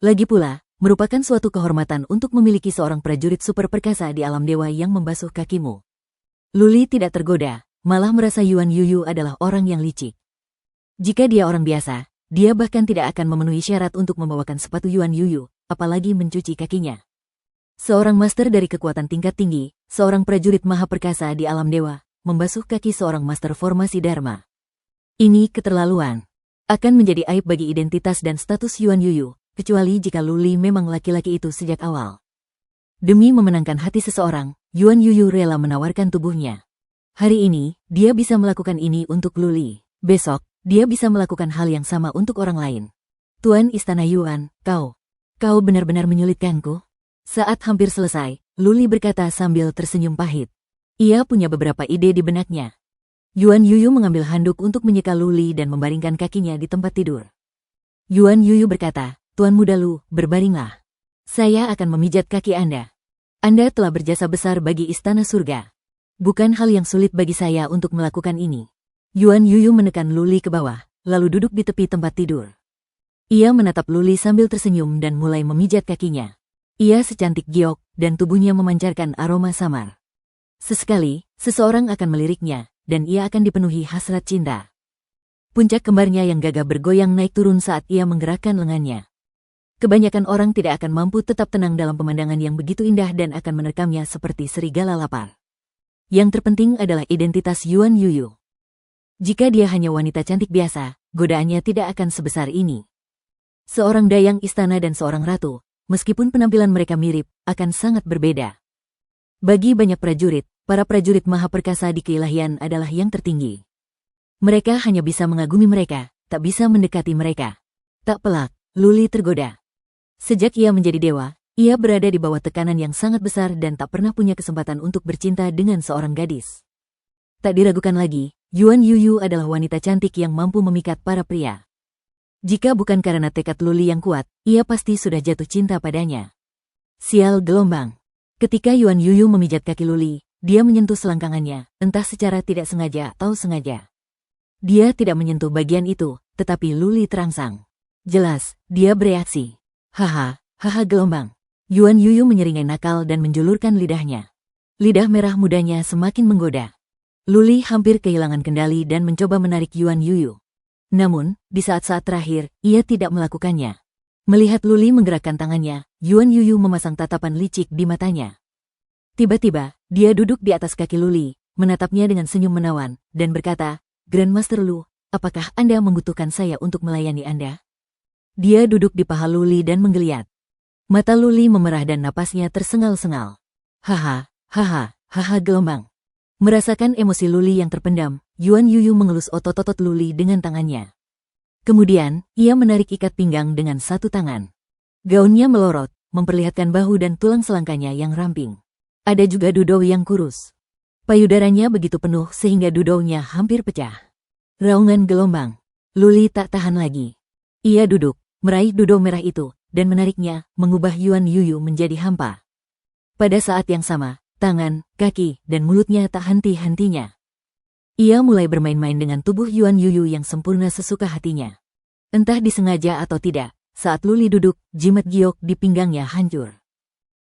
Lagi pula, merupakan suatu kehormatan untuk memiliki seorang prajurit super perkasa di alam dewa yang membasuh kakimu. Luli tidak tergoda, malah merasa Yuan Yuyu adalah orang yang licik. Jika dia orang biasa, dia bahkan tidak akan memenuhi syarat untuk membawakan sepatu Yuan Yuyu, apalagi mencuci kakinya. Seorang master dari kekuatan tingkat tinggi, seorang prajurit maha perkasa di alam dewa, membasuh kaki seorang master formasi Dharma. Ini keterlaluan. Akan menjadi aib bagi identitas dan status Yuan Yuyu, kecuali jika Luli memang laki-laki itu sejak awal. Demi memenangkan hati seseorang, Yuan Yuyu rela menawarkan tubuhnya. Hari ini, dia bisa melakukan ini untuk Luli. Besok, dia bisa melakukan hal yang sama untuk orang lain. Tuan Istana Yuan, kau benar-benar menyulitkanku. Saat hampir selesai, Luli berkata sambil tersenyum pahit. Ia punya beberapa ide di benaknya. Yuan Yuyu mengambil handuk untuk menyeka Luli dan membaringkan kakinya di tempat tidur. Yuan Yuyu berkata, Tuan muda Lu, berbaringlah. Saya akan memijat kaki Anda. Anda telah berjasa besar bagi istana surga. Bukan hal yang sulit bagi saya untuk melakukan ini. Yuan Yuyu menekan Luli ke bawah, lalu duduk di tepi tempat tidur. Ia menatap Luli sambil tersenyum dan mulai memijat kakinya. Ia secantik giok, dan tubuhnya memancarkan aroma samar. Sesekali, seseorang akan meliriknya, dan ia akan dipenuhi hasrat cinta. Puncak kembarnya yang gagah bergoyang naik turun saat ia menggerakkan lengannya. Kebanyakan orang tidak akan mampu tetap tenang dalam pemandangan yang begitu indah dan akan menerkamnya seperti serigala lapar. Yang terpenting adalah identitas Yuan Yuyu. Jika dia hanya wanita cantik biasa, godaannya tidak akan sebesar ini. Seorang dayang istana dan seorang ratu, meskipun penampilan mereka mirip, akan sangat berbeda. Bagi banyak prajurit, para prajurit maha perkasa di keilahian adalah yang tertinggi. Mereka hanya bisa mengagumi mereka, tak bisa mendekati mereka. Tak pelak, Luli tergoda. Sejak ia menjadi dewa, ia berada di bawah tekanan yang sangat besar dan tak pernah punya kesempatan untuk bercinta dengan seorang gadis. Tak diragukan lagi, Yuan Yuyu adalah wanita cantik yang mampu memikat para pria. Jika bukan karena tekad Luli yang kuat, ia pasti sudah jatuh cinta padanya. Sial gelombang. Ketika Yuan Yuyu memijat kaki Luli, dia menyentuh selangkangannya, entah secara tidak sengaja atau sengaja. Dia tidak menyentuh bagian itu, tetapi Luli terangsang. Jelas, dia bereaksi. Haha gelombang. Yuan Yuyu menyeringai nakal dan menjulurkan lidahnya. Lidah merah mudanya semakin menggoda. Luli hampir kehilangan kendali dan mencoba menarik Yuan Yuyu. Namun, di saat-saat terakhir, ia tidak melakukannya. Melihat Luli menggerakkan tangannya, Yuan Yuyu memasang tatapan licik di matanya. Tiba-tiba, dia duduk di atas kaki Luli, menatapnya dengan senyum menawan, dan berkata, Grandmaster Lu, apakah Anda membutuhkan saya untuk melayani Anda? Dia duduk di paha Luli dan menggeliat. Mata Luli memerah dan napasnya tersengal-sengal. Haha gelombang. Merasakan emosi Luli yang terpendam, Yuan Yuyu mengelus otot-otot Luli dengan tangannya. Kemudian, ia menarik ikat pinggang dengan satu tangan. Gaunnya melorot, memperlihatkan bahu dan tulang selangkanya yang ramping. Ada juga dudou yang kurus. Payudaranya begitu penuh sehingga dudounya hampir pecah. Raungan gelombang. Luli tak tahan lagi. Ia duduk, meraih dudou merah itu, dan menariknya, mengubah Yuan Yuyu menjadi hampa. Pada saat yang sama, tangan, kaki, dan mulutnya tak henti-hentinya. Ia mulai bermain-main dengan tubuh Yuan Yuyu yang sempurna sesuka hatinya. Entah disengaja atau tidak, saat Luli duduk, jimat giok di pinggangnya hancur.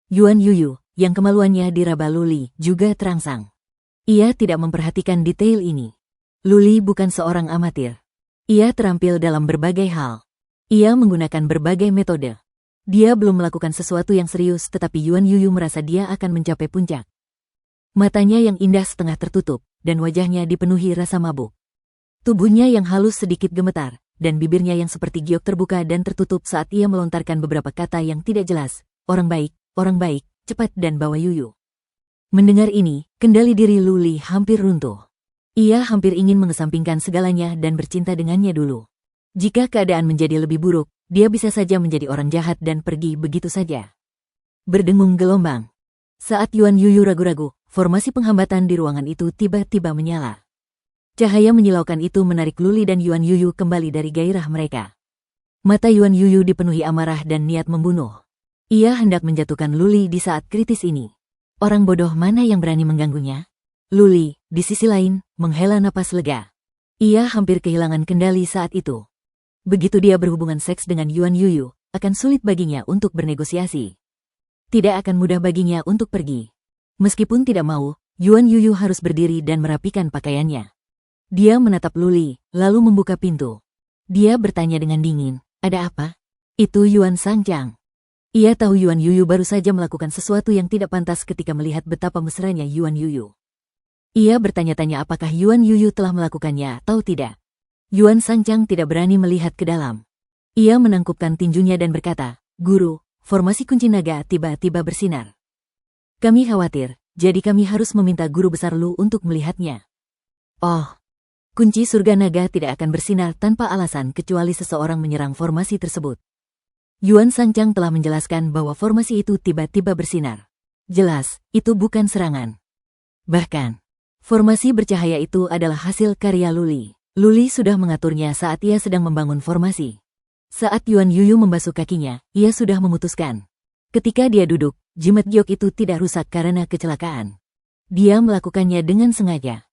Yuan Yuyu, yang kemaluannya diraba Luli, juga terangsang. Ia tidak memperhatikan detail ini. Luli bukan seorang amatir. Ia terampil dalam berbagai hal. Ia menggunakan berbagai metode. Dia belum melakukan sesuatu yang serius tetapi Yuan Yuyu merasa dia akan mencapai puncak. Matanya yang indah setengah tertutup, dan wajahnya dipenuhi rasa mabuk. Tubuhnya yang halus sedikit gemetar, dan bibirnya yang seperti giok terbuka dan tertutup saat ia melontarkan beberapa kata yang tidak jelas. Orang baik, cepat dan bawa Yuyu. Mendengar ini, kendali diri Luli hampir runtuh. Ia hampir ingin mengesampingkan segalanya dan bercinta dengannya dulu. Jika keadaan menjadi lebih buruk, dia bisa saja menjadi orang jahat dan pergi begitu saja. Berdengung gelombang. Saat Yuan Yuyu ragu-ragu, formasi penghambatan di ruangan itu tiba-tiba menyala. Cahaya menyilaukan itu menarik Luli dan Yuan Yuyu kembali dari gairah mereka. Mata Yuan Yuyu dipenuhi amarah dan niat membunuh. Ia hendak menjatuhkan Luli di saat kritis ini. Orang bodoh mana yang berani mengganggunya? Luli, di sisi lain, menghela napas lega. Ia hampir kehilangan kendali saat itu. Begitu dia berhubungan seks dengan Yuan Yuyu, akan sulit baginya untuk bernegosiasi. Tidak akan mudah baginya untuk pergi. Meskipun tidak mau, Yuan Yuyu harus berdiri dan merapikan pakaiannya. Dia menatap Luli, lalu membuka pintu. Dia bertanya dengan dingin, "Ada apa?" Itu Yuan Sangchang. Ia tahu Yuan Yuyu baru saja melakukan sesuatu yang tidak pantas ketika melihat betapa mesranya Yuan Yuyu. Ia bertanya-tanya apakah Yuan Yuyu telah melakukannya atau tidak. Yuan Sangchang tidak berani melihat ke dalam. Ia menangkupkan tinjunya dan berkata, "Guru, formasi kunci naga tiba-tiba bersinar. Kami khawatir, jadi kami harus meminta guru besar Lu untuk melihatnya." Oh. Kunci surga naga tidak akan bersinar tanpa alasan kecuali seseorang menyerang formasi tersebut. Yuan Sangchang telah menjelaskan bahwa formasi itu tiba-tiba bersinar. Jelas, itu bukan serangan. Bahkan, formasi bercahaya itu adalah hasil karya Luli. Luli sudah mengaturnya saat ia sedang membangun formasi. Saat Yuan Yuyu membasuh kakinya, ia sudah memutuskan. Ketika dia duduk, jimat giok itu tidak rusak karena kecelakaan. Dia melakukannya dengan sengaja.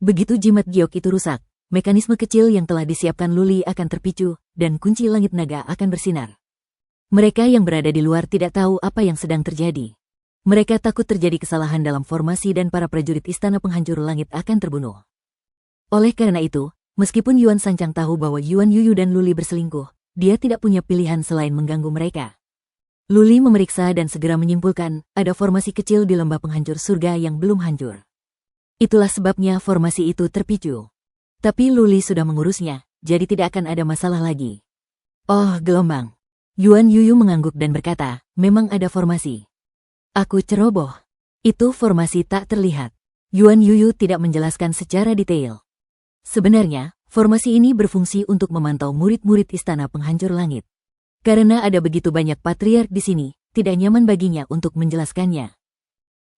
Begitu jimat giok itu rusak, mekanisme kecil yang telah disiapkan Luli akan terpicu, dan kunci langit naga akan bersinar. Mereka yang berada di luar tidak tahu apa yang sedang terjadi. Mereka takut terjadi kesalahan dalam formasi dan para prajurit istana penghancur langit akan terbunuh. Oleh karena itu, meskipun Yuan Sangchang tahu bahwa Yuan Yuyu dan Luli berselingkuh, dia tidak punya pilihan selain mengganggu mereka. Luli memeriksa dan segera menyimpulkan, ada formasi kecil di lembah penghancur surga yang belum hancur. Itulah sebabnya formasi itu terpicu. Tapi Luli sudah mengurusnya, jadi tidak akan ada masalah lagi. Oh, gelombang. Yuan Yuyu mengangguk dan berkata, "Memang ada formasi." Aku ceroboh. Itu formasi tak terlihat. Yuan Yuyu tidak menjelaskan secara detail. Sebenarnya, formasi ini berfungsi untuk memantau murid-murid istana penghancur langit. Karena ada begitu banyak patriark di sini, tidak nyaman baginya untuk menjelaskannya.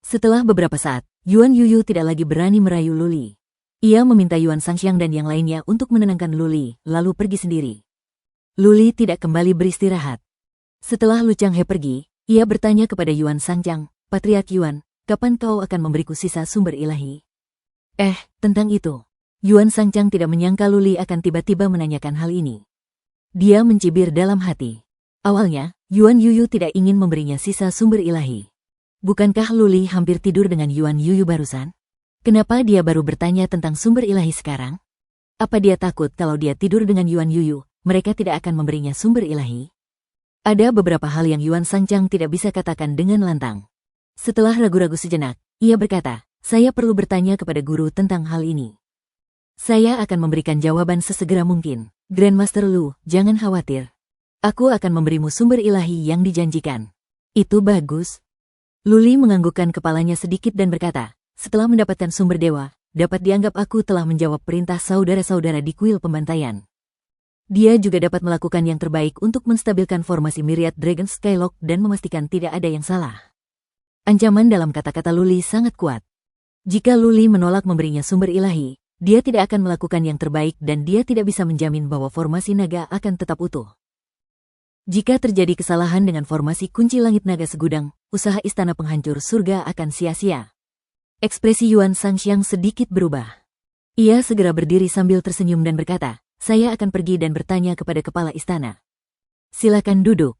Setelah beberapa saat, Yuan Yuyu tidak lagi berani merayu Luli. Ia meminta Yuan Sangxiang dan yang lainnya untuk menenangkan Luli, lalu pergi sendiri. Luli tidak kembali beristirahat. Setelah Lu Changhe pergi, ia bertanya kepada Yuan Sangchang, "Patriark Yuan, kapan kau akan memberiku sisa sumber ilahi?" Tentang itu. Yuan Sangchang tidak menyangka Luli akan tiba-tiba menanyakan hal ini. Dia mencibir dalam hati. Awalnya, Yuan Yuyu tidak ingin memberinya sisa sumber ilahi. Bukankah Luli hampir tidur dengan Yuan Yuyu barusan? Kenapa dia baru bertanya tentang sumber ilahi sekarang? Apa dia takut kalau dia tidur dengan Yuan Yuyu, mereka tidak akan memberinya sumber ilahi? Ada beberapa hal yang Yuan Sangchang tidak bisa katakan dengan lantang. Setelah ragu-ragu sejenak, ia berkata, "Saya perlu bertanya kepada guru tentang hal ini. Saya akan memberikan jawaban sesegera mungkin. Grandmaster Lu, jangan khawatir. Aku akan memberimu sumber ilahi yang dijanjikan." Itu bagus. Luli menganggukkan kepalanya sedikit dan berkata, "Setelah mendapatkan sumber dewa, dapat dianggap aku telah menjawab perintah saudara-saudara di kuil pembantaian. Dia juga dapat melakukan yang terbaik untuk menstabilkan formasi Myriad Dragon Skylock dan memastikan tidak ada yang salah." Ancaman dalam kata-kata Luli sangat kuat. Jika Luli menolak memberinya sumber ilahi, dia tidak akan melakukan yang terbaik dan dia tidak bisa menjamin bahwa formasi naga akan tetap utuh. Jika terjadi kesalahan dengan formasi kunci langit naga segudang, usaha istana penghancur surga akan sia-sia. Ekspresi Yuan Sangxiang sedikit berubah. Ia segera berdiri sambil tersenyum dan berkata, "Saya akan pergi dan bertanya kepada kepala istana." "Silakan duduk."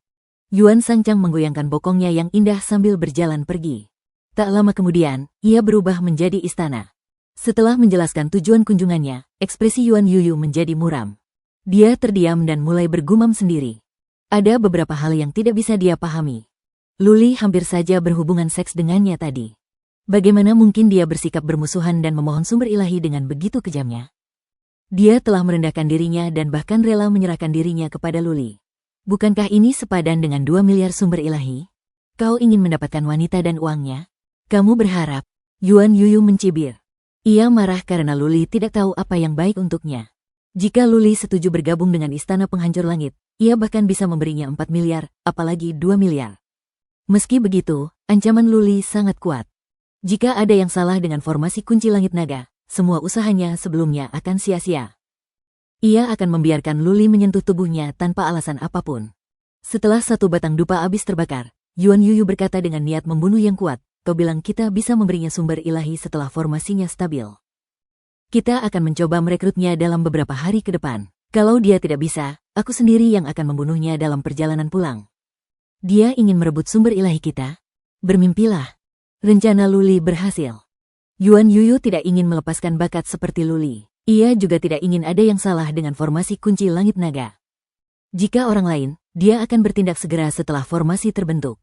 Yuan Sangchang menggoyangkan bokongnya yang indah sambil berjalan pergi. Tak lama kemudian, ia berubah menjadi istana. Setelah menjelaskan tujuan kunjungannya, ekspresi Yuan Yuyu menjadi muram. Dia terdiam dan mulai bergumam sendiri. Ada beberapa hal yang tidak bisa dia pahami. Luli hampir saja berhubungan seks dengannya tadi. Bagaimana mungkin dia bersikap bermusuhan dan memohon sumber ilahi dengan begitu kejamnya? Dia telah merendahkan dirinya dan bahkan rela menyerahkan dirinya kepada Luli. Bukankah ini sepadan dengan 2 miliar sumber ilahi? Kau ingin mendapatkan wanita dan uangnya? Kamu berharap? Yuan Yuyu mencibir. Ia marah karena Luli tidak tahu apa yang baik untuknya. Jika Luli setuju bergabung dengan Istana Penghancur Langit, ia bahkan bisa memberinya 4 miliar, apalagi 2 miliar. Meski begitu, ancaman Luli sangat kuat. Jika ada yang salah dengan formasi kunci langit naga, semua usahanya sebelumnya akan sia-sia. Ia akan membiarkan Luli menyentuh tubuhnya tanpa alasan apapun. Setelah satu batang dupa habis terbakar, Yuan Yuyu berkata dengan niat membunuh yang kuat, kau bilang kita bisa memberinya sumber ilahi setelah formasinya stabil. Kita akan mencoba merekrutnya dalam beberapa hari ke depan. Kalau dia tidak bisa, aku sendiri yang akan membunuhnya dalam perjalanan pulang. Dia ingin merebut sumber ilahi kita. Bermimpilah. Rencana Luli berhasil. Yuan Yuyu tidak ingin melepaskan bakat seperti Luli. Ia juga tidak ingin ada yang salah dengan formasi kunci langit naga. Jika orang lain, dia akan bertindak segera setelah formasi terbentuk.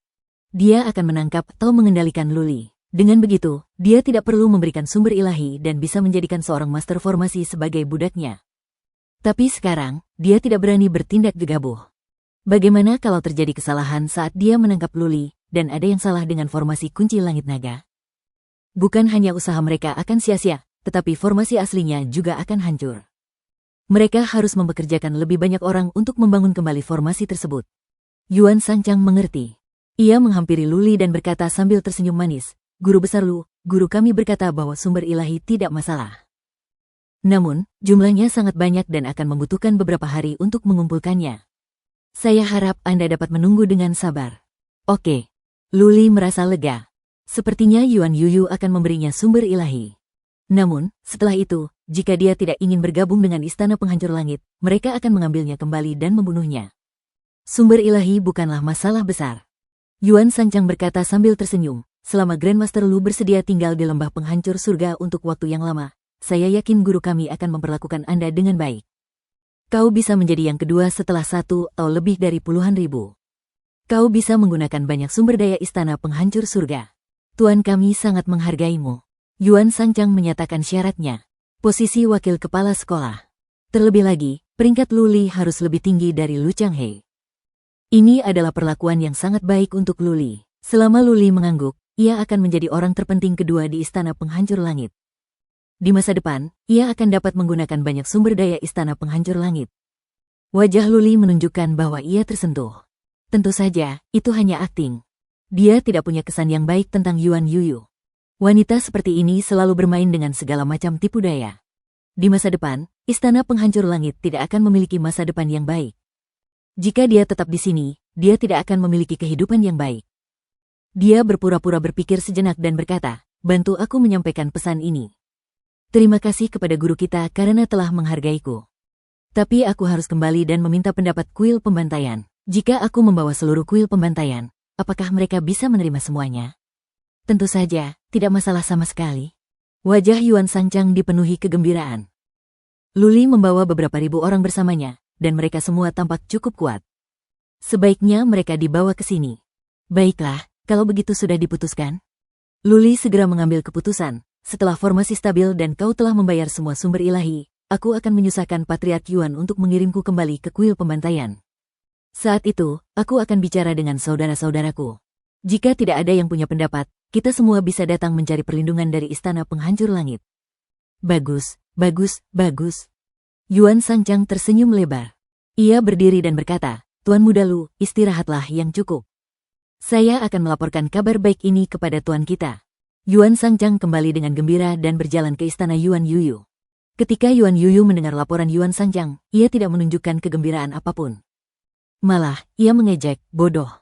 Dia akan menangkap atau mengendalikan Luli. Dengan begitu, dia tidak perlu memberikan sumber ilahi dan bisa menjadikan seorang master formasi sebagai budaknya. Tapi sekarang, dia tidak berani bertindak gegabah. Bagaimana kalau terjadi kesalahan saat dia menangkap Luli, dan ada yang salah dengan formasi kunci langit naga? Bukan hanya usaha mereka akan sia-sia, tetapi formasi aslinya juga akan hancur. Mereka harus mempekerjakan lebih banyak orang untuk membangun kembali formasi tersebut. Yuan Sanchang mengerti. Ia menghampiri Luli dan berkata sambil tersenyum manis, Guru besar Lu, guru kami berkata bahwa sumber ilahi tidak masalah. Namun, jumlahnya sangat banyak dan akan membutuhkan beberapa hari untuk mengumpulkannya. Saya harap Anda dapat menunggu dengan sabar. Oke. Luli merasa lega. Sepertinya Yuan Yuyu akan memberinya sumber ilahi. Namun, setelah itu, jika dia tidak ingin bergabung dengan Istana Penghancur Langit, mereka akan mengambilnya kembali dan membunuhnya. Sumber ilahi bukanlah masalah besar. Yuan Sanchang berkata sambil tersenyum, selama Grandmaster Lu bersedia tinggal di lembah penghancur surga untuk waktu yang lama, saya yakin guru kami akan memperlakukan Anda dengan baik. Kau bisa menjadi yang kedua setelah satu atau lebih dari puluhan ribu. Kau bisa menggunakan banyak sumber daya Istana Penghancur Surga. Tuan kami sangat menghargaimu. Yuan Sanchang menyatakan syaratnya. Posisi wakil kepala sekolah. Terlebih lagi, peringkat Luli harus lebih tinggi dari Lu Changhei. Ini adalah perlakuan yang sangat baik untuk Luli. Selama Luli mengangguk, ia akan menjadi orang terpenting kedua di Istana Penghancur Langit. Di masa depan, ia akan dapat menggunakan banyak sumber daya Istana Penghancur Langit. Wajah Luli menunjukkan bahwa ia tersentuh. Tentu saja, itu hanya akting. Dia tidak punya kesan yang baik tentang Yuan Yuyu. Wanita seperti ini selalu bermain dengan segala macam tipu daya. Di masa depan, Istana Penghancur Langit tidak akan memiliki masa depan yang baik. Jika dia tetap di sini, dia tidak akan memiliki kehidupan yang baik. Dia berpura-pura berpikir sejenak dan berkata, bantu aku menyampaikan pesan ini. Terima kasih kepada guru kita karena telah menghargaiku. Tapi aku harus kembali dan meminta pendapat kuil pembantaian. Jika aku membawa seluruh kuil pembantaian, apakah mereka bisa menerima semuanya? Tentu saja, tidak masalah sama sekali. Wajah Yuan Sanchang dipenuhi kegembiraan. Luli membawa beberapa ribu orang bersamanya, dan mereka semua tampak cukup kuat. Sebaiknya mereka dibawa ke sini. Baiklah, kalau begitu sudah diputuskan. Luli segera mengambil keputusan. Setelah formasi stabil dan kau telah membayar semua sumber ilahi, aku akan menyusahkan Patriark Yuan untuk mengirimku kembali ke kuil pembantaian. Saat itu, aku akan bicara dengan saudara-saudaraku. Jika tidak ada yang punya pendapat, kita semua bisa datang mencari perlindungan dari Istana Penghancur Langit. Bagus, bagus, bagus. Yuan Sanchang tersenyum lebar. Ia berdiri dan berkata, Tuan Muda Lu, istirahatlah yang cukup. Saya akan melaporkan kabar baik ini kepada Tuan kita. Yuan Sanchang kembali dengan gembira dan berjalan ke istana Yuan Yuyu. Ketika Yuan Yuyu mendengar laporan Yuan Sanchang, ia tidak menunjukkan kegembiraan apapun. Malah, ia mengejek, bodoh.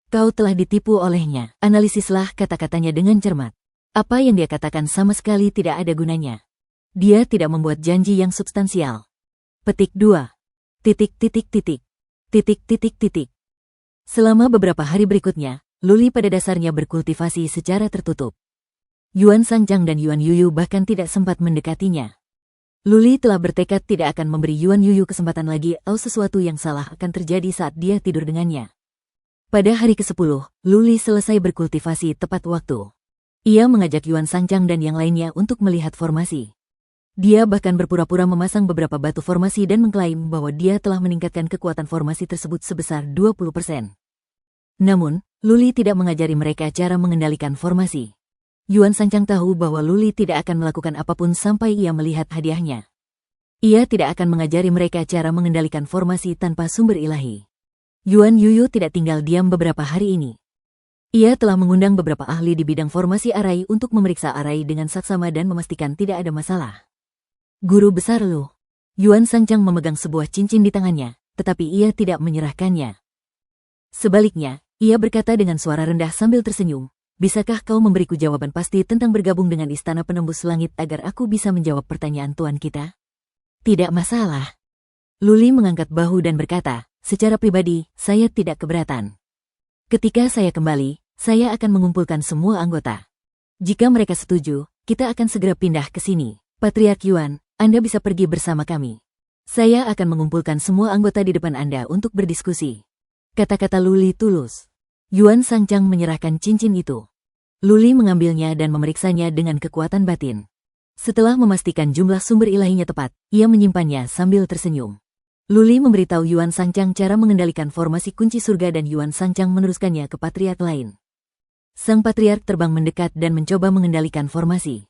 Kau telah ditipu olehnya. Analisislah kata-katanya dengan cermat. Apa yang dia katakan sama sekali tidak ada gunanya. Dia tidak membuat janji yang substansial. Petik 2. Titik titik titik. Titik titik titik. Selama beberapa hari berikutnya, Luli pada dasarnya berkultivasi secara tertutup. Yuan Sanchang dan Yuan Yuyu bahkan tidak sempat mendekatinya. Luli telah bertekad tidak akan memberi Yuan Yuyu kesempatan lagi atau sesuatu yang salah akan terjadi saat dia tidur dengannya. Pada hari ke-10, Luli selesai berkultivasi tepat waktu. Ia mengajak Yuan Sanchang dan yang lainnya untuk melihat formasi. Dia bahkan berpura-pura memasang beberapa batu formasi dan mengklaim bahwa dia telah meningkatkan kekuatan formasi tersebut sebesar 20%. Namun, Luli tidak mengajari mereka cara mengendalikan formasi. Yuan Sanchang tahu bahwa Luli tidak akan melakukan apapun sampai ia melihat hadiahnya. Ia tidak akan mengajari mereka cara mengendalikan formasi tanpa sumber ilahi. Yuan Yuyu tidak tinggal diam beberapa hari ini. Ia telah mengundang beberapa ahli di bidang formasi arai untuk memeriksa arai dengan saksama dan memastikan tidak ada masalah. Guru besar Lu. Yuan Sanchang memegang sebuah cincin di tangannya, tetapi ia tidak menyerahkannya. Sebaliknya, ia berkata dengan suara rendah sambil tersenyum, "Bisakah kau memberiku jawaban pasti tentang bergabung dengan Istana Penembus Langit agar aku bisa menjawab pertanyaan tuan kita?" "Tidak masalah." Luli mengangkat bahu dan berkata, "Secara pribadi, saya tidak keberatan. Ketika saya kembali, saya akan mengumpulkan semua anggota. Jika mereka setuju, kita akan segera pindah ke sini. Patriark Yuan, Anda bisa pergi bersama kami. Saya akan mengumpulkan semua anggota di depan Anda untuk berdiskusi." Kata-kata Luli tulus. Yuan Sanchang menyerahkan cincin itu. Luli mengambilnya dan memeriksanya dengan kekuatan batin. Setelah memastikan jumlah sumber ilahinya tepat, ia menyimpannya sambil tersenyum. Luli memberitahu Yuan Sanchang cara mengendalikan formasi kunci surga dan Yuan Sanchang meneruskannya ke patriark lain. Sang patriark terbang mendekat dan mencoba mengendalikan formasi.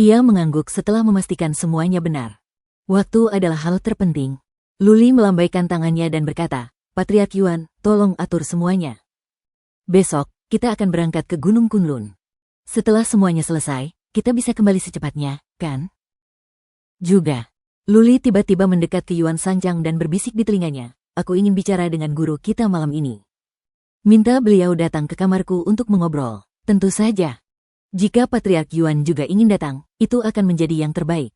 Ia mengangguk setelah memastikan semuanya benar. Waktu adalah hal terpenting. Luli melambaikan tangannya dan berkata, "Patriark Yuan, tolong atur semuanya. Besok, kita akan berangkat ke Gunung Kunlun. Setelah semuanya selesai, kita bisa kembali secepatnya, kan?" Juga, Luli tiba-tiba mendekat ke Yuan Sanchang dan berbisik di telinganya, "Aku ingin bicara dengan guru kita malam ini. Minta beliau datang ke kamarku untuk mengobrol." "Tentu saja. Jika Patriark Yuan juga ingin datang, itu akan menjadi yang terbaik."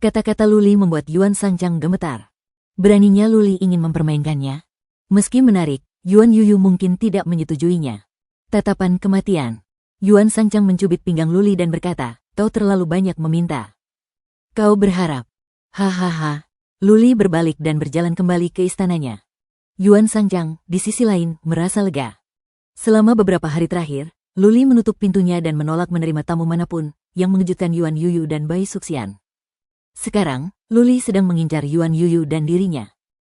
Kata-kata Luli membuat Yuan Sanchang gemetar. Beraninya Luli ingin mempermainkannya. Meski menarik, Yuan Yuyu mungkin tidak menyetujuinya. Tatapan kematian. Yuan Sanchang mencubit pinggang Luli dan berkata, "Kau terlalu banyak meminta. Kau berharap." Hahaha. Luli berbalik dan berjalan kembali ke istananya. Yuan Sanchang, di sisi lain, merasa lega. Selama beberapa hari terakhir, Luli menutup pintunya dan menolak menerima tamu manapun, yang mengejutkan Yuan Yuyu dan Bai Suxian. Sekarang, Luli sedang mengincar Yuan Yuyu dan dirinya.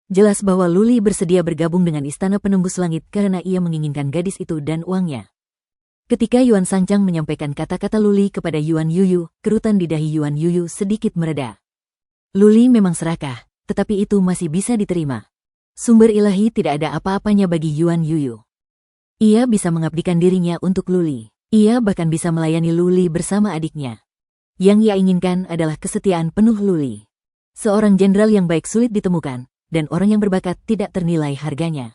Jelas bahwa Luli bersedia bergabung dengan Istana Penembus Langit karena ia menginginkan gadis itu dan uangnya. Ketika Yuan Sanchang menyampaikan kata-kata Luli kepada Yuan Yuyu, kerutan di dahi Yuan Yuyu sedikit mereda. Luli memang serakah, tetapi itu masih bisa diterima. Sumber ilahi tidak ada apa-apanya bagi Yuan Yuyu. Ia bisa mengabdikan dirinya untuk Luli. Ia bahkan bisa melayani Luli bersama adiknya. Yang ia inginkan adalah kesetiaan penuh Luli. Seorang jenderal yang baik sulit ditemukan, dan orang yang berbakat tidak ternilai harganya.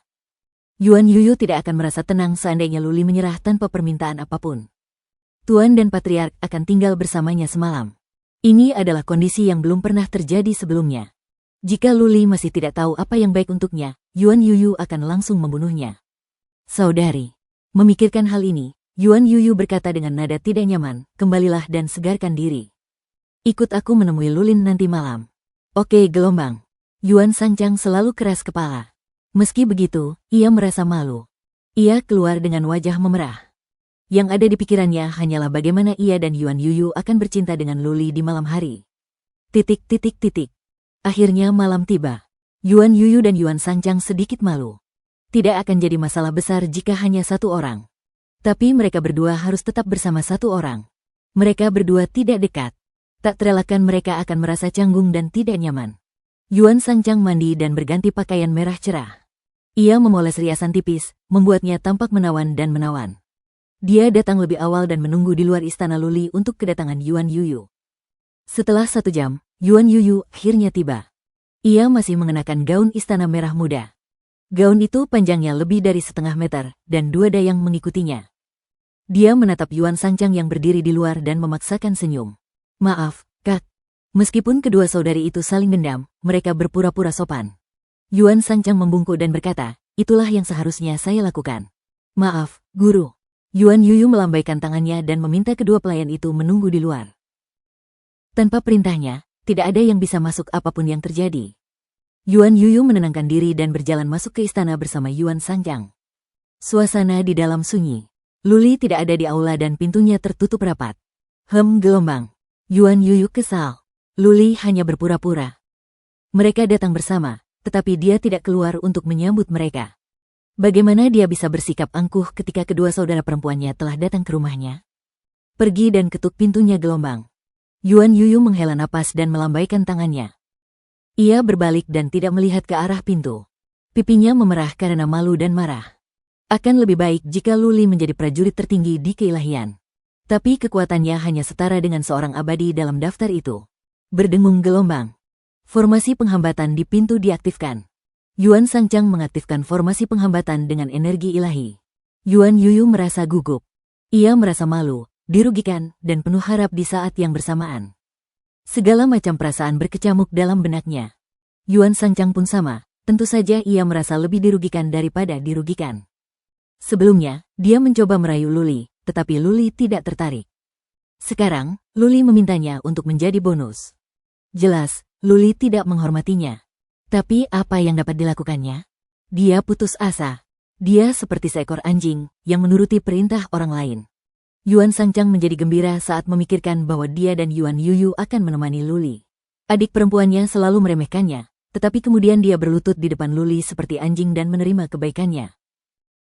Yuan Yuyu tidak akan merasa tenang seandainya Luli menyerah tanpa permintaan apapun. Tuan dan Patriark akan tinggal bersamanya semalam. Ini adalah kondisi yang belum pernah terjadi sebelumnya. Jika Luli masih tidak tahu apa yang baik untuknya, Yuan Yuyu akan langsung membunuhnya. "Saudari." Memikirkan hal ini, Yuan Yuyu berkata dengan nada tidak nyaman, "Kembalilah dan segarkan diri. Ikut aku menemui Lulin nanti malam." "Oke, gelombang." Yuan Sanchang selalu keras kepala. Meski begitu, ia merasa malu. Ia keluar dengan wajah memerah. Yang ada di pikirannya hanyalah bagaimana ia dan Yuan Yuyu akan bercinta dengan Luli di malam hari. Akhirnya malam tiba. Yuan Yuyu dan Yuan Sanchang sedikit malu. Tidak akan jadi masalah besar jika hanya satu orang. Tapi mereka berdua harus tetap bersama satu orang. Mereka berdua tidak dekat. Tak terelakkan mereka akan merasa canggung dan tidak nyaman. Yuan Sanchang mandi dan berganti pakaian merah cerah. Ia memoles riasan tipis, membuatnya tampak menawan dan menawan. Dia datang lebih awal dan menunggu di luar istana Luli untuk kedatangan Yuan Yuyu. Setelah 1 jam, Yuan Yuyu akhirnya tiba. Ia masih mengenakan gaun istana merah muda. Gaun itu panjangnya lebih dari 1/2 meter, dan 2 dayang mengikutinya. Dia menatap Yuan Sanchang yang berdiri di luar dan memaksakan senyum. "Maaf, Kak." Meskipun kedua saudari itu saling dendam, mereka berpura-pura sopan. Yuan Sanchang membungkuk dan berkata, "Itulah yang seharusnya saya lakukan." "Maaf, Guru." Yuan Yuyu melambaikan tangannya dan meminta kedua pelayan itu menunggu di luar. Tanpa perintahnya, tidak ada yang bisa masuk apapun yang terjadi. Yuan Yuyu menenangkan diri dan berjalan masuk ke istana bersama Yuan Sanchang. Suasana di dalam sunyi. Luli tidak ada di aula dan pintunya tertutup rapat. Gelombang. Yuan Yuyu kesal. Luli hanya berpura-pura. Mereka datang bersama, tetapi dia tidak keluar untuk menyambut mereka. Bagaimana dia bisa bersikap angkuh ketika kedua saudara perempuannya telah datang ke rumahnya? Pergi dan ketuk pintunya Gelombang. Yuan Yuyu menghela napas dan melambaikan tangannya. Ia berbalik dan tidak melihat ke arah pintu. Pipinya memerah karena malu dan marah. Akan lebih baik jika Luli menjadi prajurit tertinggi di keilahian. Tapi kekuatannya hanya setara dengan seorang abadi dalam daftar itu. Berdengung Gelombang. Formasi penghambatan di pintu diaktifkan. Yuan Sangchang mengaktifkan formasi penghambatan dengan energi ilahi. Yuan Yuyu merasa gugup. Ia merasa malu, dirugikan, dan penuh harap di saat yang bersamaan. Segala macam perasaan berkecamuk dalam benaknya. Yuan Sangchang pun sama, tentu saja ia merasa lebih dirugikan daripada dirugikan. Sebelumnya, dia mencoba merayu Luli, tetapi Luli tidak tertarik. Sekarang, Luli memintanya untuk menjadi bonus. Jelas, Luli tidak menghormatinya. Tapi apa yang dapat dilakukannya? Dia putus asa. Dia seperti seekor anjing yang menuruti perintah orang lain. Yuan Sangchang menjadi gembira saat memikirkan bahwa dia dan Yuan Yuyu akan menemani Luli. Adik perempuannya selalu meremehkannya, tetapi kemudian dia berlutut di depan Luli seperti anjing dan menerima kebaikannya.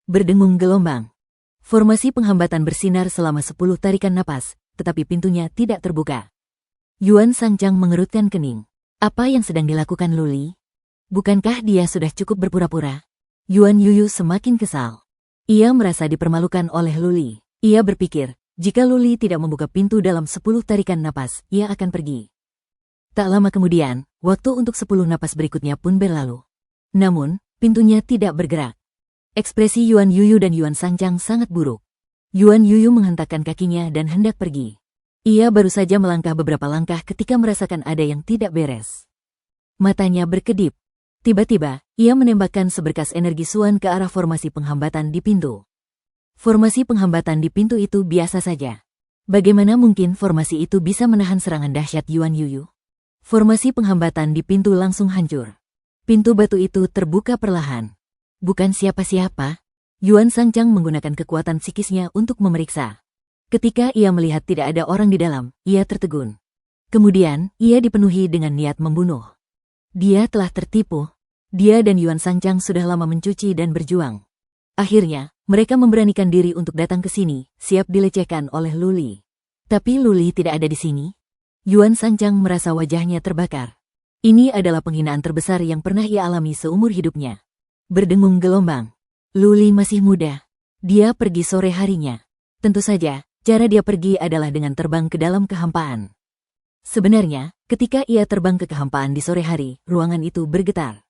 Berdengung Gelombang. Formasi penghambatan bersinar selama 10 tarikan napas, tetapi pintunya tidak terbuka. Yuan Sangchang mengerutkan kening. Apa yang sedang dilakukan Luli? Bukankah dia sudah cukup berpura-pura? Yuan Yuyu semakin kesal. Ia merasa dipermalukan oleh Luli. Ia berpikir, jika Luli tidak membuka pintu dalam 10 tarikan napas, ia akan pergi. Tak lama kemudian, waktu untuk 10 napas berikutnya pun berlalu. Namun, pintunya tidak bergerak. Ekspresi Yuan Yuyu dan Yuan Sangchang sangat buruk. Yuan Yuyu menghentakkan kakinya dan hendak pergi. Ia baru saja melangkah beberapa langkah ketika merasakan ada yang tidak beres. Matanya berkedip. Tiba-tiba, ia menembakkan seberkas energi Suan ke arah formasi penghambatan di pintu. Formasi penghambatan di pintu itu biasa saja. Bagaimana mungkin formasi itu bisa menahan serangan dahsyat Yuan Yuyu? Formasi penghambatan di pintu langsung hancur. Pintu batu itu terbuka perlahan. Bukan siapa-siapa. Yuan Sangchang menggunakan kekuatan psikisnya untuk memeriksa. Ketika ia melihat tidak ada orang di dalam, ia tertegun. Kemudian, ia dipenuhi dengan niat membunuh. Dia telah tertipu. Dia dan Yuan Sangchang sudah lama mencuci dan berjuang. Akhirnya, mereka memberanikan diri untuk datang ke sini, siap dilecehkan oleh Luli. Tapi Luli tidak ada di sini. Yuan Sangchang merasa wajahnya terbakar. Ini adalah penghinaan terbesar yang pernah ia alami seumur hidupnya. Berdengung Gelombang. Luli masih muda. Dia pergi sore harinya. Tentu saja, cara dia pergi adalah dengan terbang ke dalam kehampaan. Sebenarnya, ketika ia terbang ke kehampaan di sore hari, ruangan itu bergetar.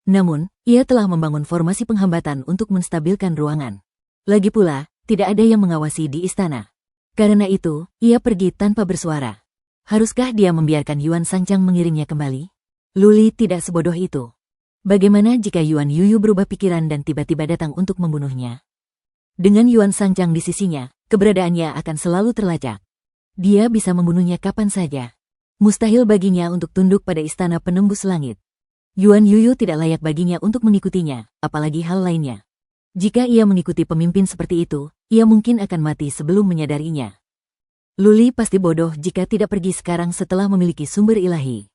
Namun, ia telah membangun formasi penghambatan untuk menstabilkan ruangan. Lagi pula, tidak ada yang mengawasi di istana. Karena itu, ia pergi tanpa bersuara. Haruskah dia membiarkan Yuan Sangchang mengiringnya kembali? Luli tidak sebodoh itu. Bagaimana jika Yuan Yuyu berubah pikiran dan tiba-tiba datang untuk membunuhnya? Dengan Yuan Sangchang di sisinya, keberadaannya akan selalu terlacak. Dia bisa membunuhnya kapan saja. Mustahil baginya untuk tunduk pada istana penembus langit. Yuan Yuyu tidak layak baginya untuk mengikutinya, apalagi hal lainnya. Jika ia mengikuti pemimpin seperti itu, ia mungkin akan mati sebelum menyadarinya. Luli pasti bodoh jika tidak pergi sekarang setelah memiliki sumber ilahi.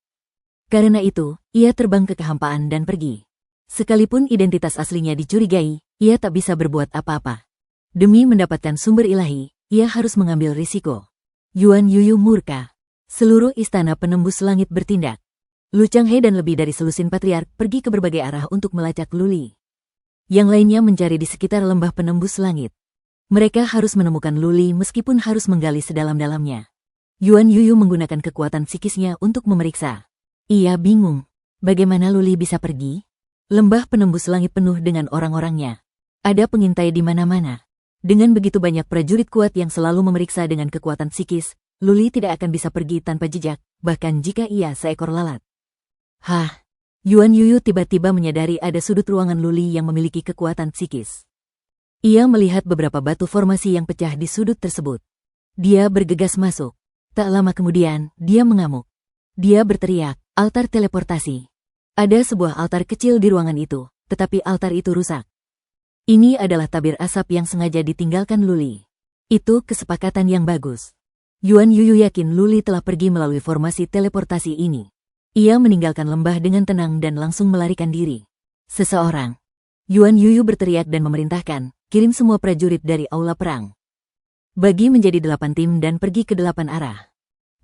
Karena itu, ia terbang ke kehampaan dan pergi. Sekalipun identitas aslinya dicurigai, ia tak bisa berbuat apa-apa. Demi mendapatkan sumber ilahi, ia harus mengambil risiko. Yuan Yuyu murka. Seluruh istana penembus langit bertindak. Lu Changhe dan lebih dari selusin patriark pergi ke berbagai arah untuk melacak Luli. Yang lainnya mencari di sekitar lembah penembus langit. Mereka harus menemukan Luli meskipun harus menggali sedalam-dalamnya. Yuan Yuyu menggunakan kekuatan psikisnya untuk memeriksa. Ia bingung. Bagaimana Luli bisa pergi? Lembah penembus langit penuh dengan orang-orangnya. Ada pengintai di mana-mana. Dengan begitu banyak prajurit kuat yang selalu memeriksa dengan kekuatan psikis, Luli tidak akan bisa pergi tanpa jejak, bahkan jika ia seekor lalat. Hah? Yuan Yuyu tiba-tiba menyadari ada sudut ruangan Luli yang memiliki kekuatan psikis. Ia melihat beberapa batu formasi yang pecah di sudut tersebut. Dia bergegas masuk. Tak lama kemudian, dia mengamuk. Dia berteriak, altar teleportasi. Ada sebuah altar kecil di ruangan itu, tetapi altar itu rusak. Ini adalah tabir asap yang sengaja ditinggalkan Luli. Itu kesepakatan yang bagus. Yuan Yuyu yakin Luli telah pergi melalui formasi teleportasi ini. Ia meninggalkan lembah dengan tenang dan langsung melarikan diri. Seseorang. Yuan Yuyu berteriak dan memerintahkan, kirim semua prajurit dari aula perang. Bagi menjadi 8 tim dan pergi ke 8 arah.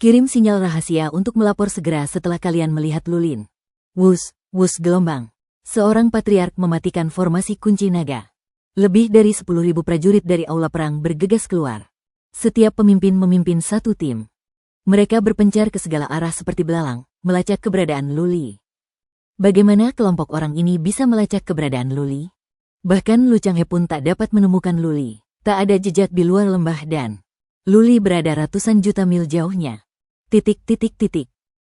Kirim sinyal rahasia untuk melapor segera setelah kalian melihat Lulin. Wus, wus gelombang. Seorang patriark mematikan formasi kunci naga. Lebih dari 10.000 prajurit dari aula perang bergegas keluar. Setiap pemimpin memimpin satu tim. Mereka berpencar ke segala arah seperti belalang, melacak keberadaan Luli. Bagaimana kelompok orang ini bisa melacak keberadaan Luli? Bahkan Lu Changhe pun tak dapat menemukan Luli. Tak ada jejak di luar lembah dan Luli berada ratusan juta mil jauhnya.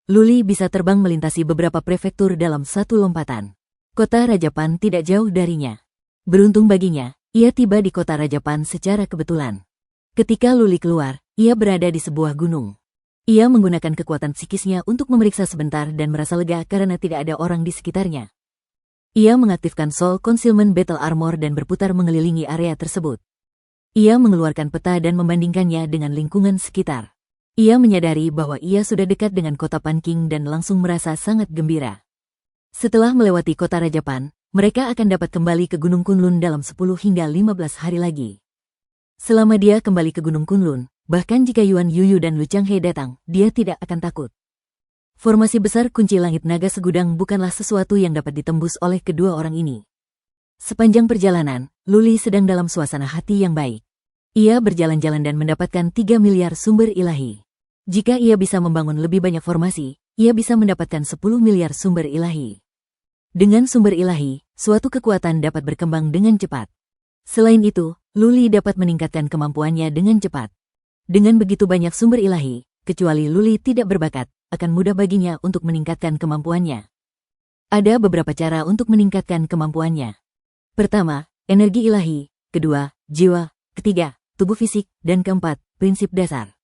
Luli bisa terbang melintasi beberapa prefektur dalam satu lompatan. Kota Rajapan tidak jauh darinya. Beruntung baginya, ia tiba di kota Rajapan secara kebetulan. Ketika Luli keluar, ia berada di sebuah gunung. Ia menggunakan kekuatan psikisnya untuk memeriksa sebentar dan merasa lega karena tidak ada orang di sekitarnya. Ia mengaktifkan Soul Concealment Battle Armor dan berputar mengelilingi area tersebut. Ia mengeluarkan peta dan membandingkannya dengan lingkungan sekitar. Ia menyadari bahwa ia sudah dekat dengan kota Panking dan langsung merasa sangat gembira. Setelah melewati kota Rajapan, mereka akan dapat kembali ke Gunung Kunlun dalam 10 hingga 15 hari lagi. Selama dia kembali ke Gunung Kunlun, bahkan jika Yuan Yuyu dan Lu Changhe datang, dia tidak akan takut. Formasi besar kunci langit naga segudang bukanlah sesuatu yang dapat ditembus oleh kedua orang ini. Sepanjang perjalanan, Luli sedang dalam suasana hati yang baik. Ia berjalan-jalan dan mendapatkan 3 miliar sumber ilahi. Jika ia bisa membangun lebih banyak formasi, ia bisa mendapatkan 10 miliar sumber ilahi. Dengan sumber ilahi, suatu kekuatan dapat berkembang dengan cepat. Selain itu, Luli dapat meningkatkan kemampuannya dengan cepat. Dengan begitu banyak sumber ilahi, kecuali Luli tidak berbakat, akan mudah baginya untuk meningkatkan kemampuannya. Ada beberapa cara untuk meningkatkan kemampuannya. Pertama, energi ilahi. Kedua, jiwa. Ketiga, tubuh fisik. Dan keempat, prinsip dasar.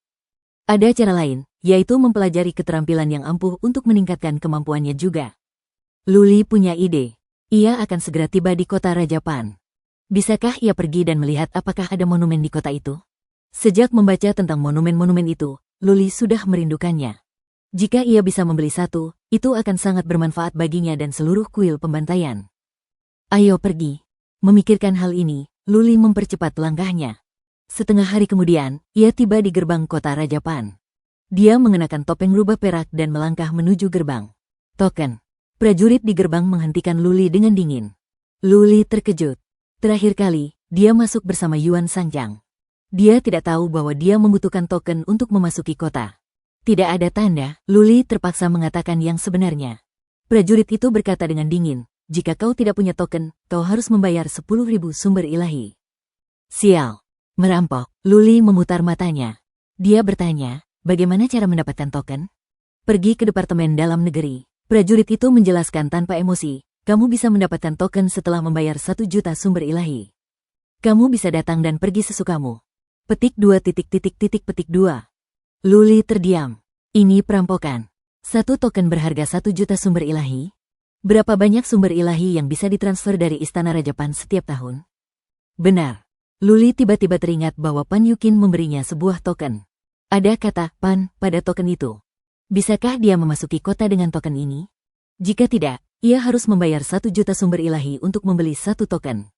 Ada cara lain, yaitu mempelajari keterampilan yang ampuh untuk meningkatkan kemampuannya juga. Luli punya ide. Ia akan segera tiba di kota Rajapan. Bisakah ia pergi dan melihat apakah ada monumen di kota itu? Sejak membaca tentang monumen-monumen itu, Luli sudah merindukannya. Jika ia bisa membeli satu, itu akan sangat bermanfaat baginya dan seluruh kuil pembantaian. Ayo pergi. Memikirkan hal ini, Luli mempercepat langkahnya. Setengah hari kemudian, ia tiba di gerbang kota Rajapan. Dia mengenakan topeng rubah perak dan melangkah menuju gerbang. Token. Prajurit di gerbang menghentikan Luli dengan dingin. Luli terkejut. Terakhir kali, dia masuk bersama Yuan Sanjiang. Dia tidak tahu bahwa dia membutuhkan token untuk memasuki kota. Tidak ada tanda, Luli terpaksa mengatakan yang sebenarnya. Prajurit itu berkata dengan dingin, jika kau tidak punya token, kau harus membayar 10.000 sumber ilahi. Sial. Merampok, Luli memutar matanya. Dia bertanya, bagaimana cara mendapatkan token? Pergi ke Departemen Dalam Negeri. Prajurit itu menjelaskan tanpa emosi, kamu bisa mendapatkan token setelah membayar 1 juta sumber ilahi. Kamu bisa datang dan pergi sesukamu. Petik 2. Luli terdiam. Ini perampokan. 1 token berharga 1 juta sumber ilahi? Berapa banyak sumber ilahi yang bisa ditransfer dari Istana Rajapan setiap tahun? Benar. Luli tiba-tiba teringat bahwa Pan Yukin memberinya sebuah token. Ada kata Pan pada token itu. Bisakah dia memasuki kota dengan token ini? Jika tidak, ia harus membayar 1 juta sumber ilahi untuk membeli 1 token.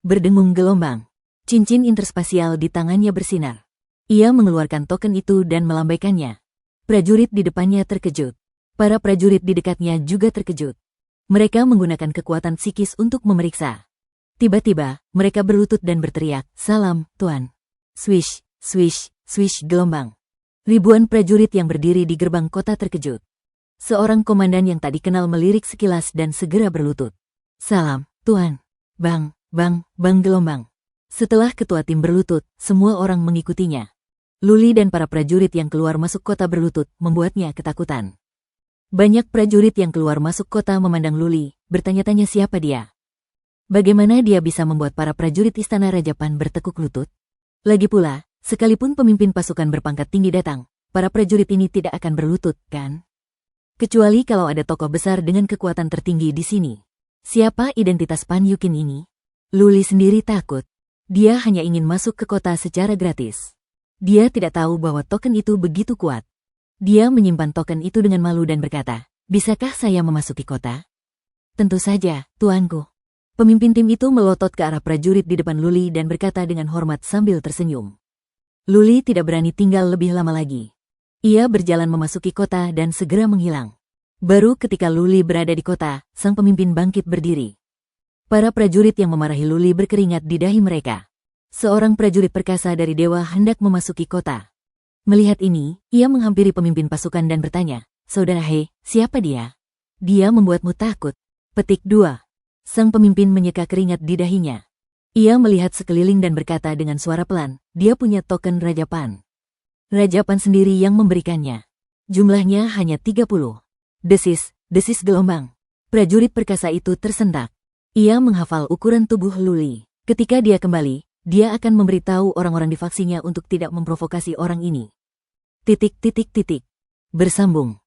Berdengung gelombang. Cincin interspasial di tangannya bersinar. Ia mengeluarkan token itu dan melambaikannya. Prajurit di depannya terkejut. Para prajurit di dekatnya juga terkejut. Mereka menggunakan kekuatan psikis untuk memeriksa. Tiba-tiba, mereka berlutut dan berteriak, "Salam, Tuan." Swish, swish, swish gelombang. Ribuan prajurit yang berdiri di gerbang kota terkejut. Seorang komandan yang tak dikenal melirik sekilas dan segera berlutut. "Salam, Tuan." Bang, bang, bang gelombang. Setelah ketua tim berlutut, semua orang mengikutinya. Luli dan para prajurit yang keluar masuk kota berlutut membuatnya ketakutan. Banyak prajurit yang keluar masuk kota memandang Luli, bertanya-tanya siapa dia. Bagaimana dia bisa membuat para prajurit Istana Rajapan bertekuk lutut? Lagi pula, sekalipun pemimpin pasukan berpangkat tinggi datang, para prajurit ini tidak akan berlutut, kan? Kecuali kalau ada tokoh besar dengan kekuatan tertinggi di sini. Siapa identitas Pan Yukin ini? Luli sendiri takut. Dia hanya ingin masuk ke kota secara gratis. Dia tidak tahu bahwa token itu begitu kuat. Dia menyimpan token itu dengan malu dan berkata, "Bisakah saya memasuki kota?" "Tentu saja, tuanku." Pemimpin tim itu melotot ke arah prajurit di depan Luli dan berkata dengan hormat sambil tersenyum. Luli tidak berani tinggal lebih lama lagi. Ia berjalan memasuki kota dan segera menghilang. Baru ketika Luli berada di kota, sang pemimpin bangkit berdiri. Para prajurit yang memarahi Luli berkeringat di dahi mereka. Seorang prajurit perkasa dari dewa hendak memasuki kota. Melihat ini, ia menghampiri pemimpin pasukan dan bertanya, "Saudara He, siapa dia? Dia membuatmu takut." Petik 2. Sang pemimpin menyeka keringat di dahinya. Ia melihat sekeliling dan berkata dengan suara pelan, "Dia punya token Raja Pan. Raja Pan sendiri yang memberikannya. Jumlahnya hanya 30. Desis gelombang." Prajurit perkasa itu tersentak. Ia menghafal ukuran tubuh Luli. Ketika dia kembali, dia akan memberitahu orang-orang di faksinya untuk tidak memprovokasi orang ini. Bersambung.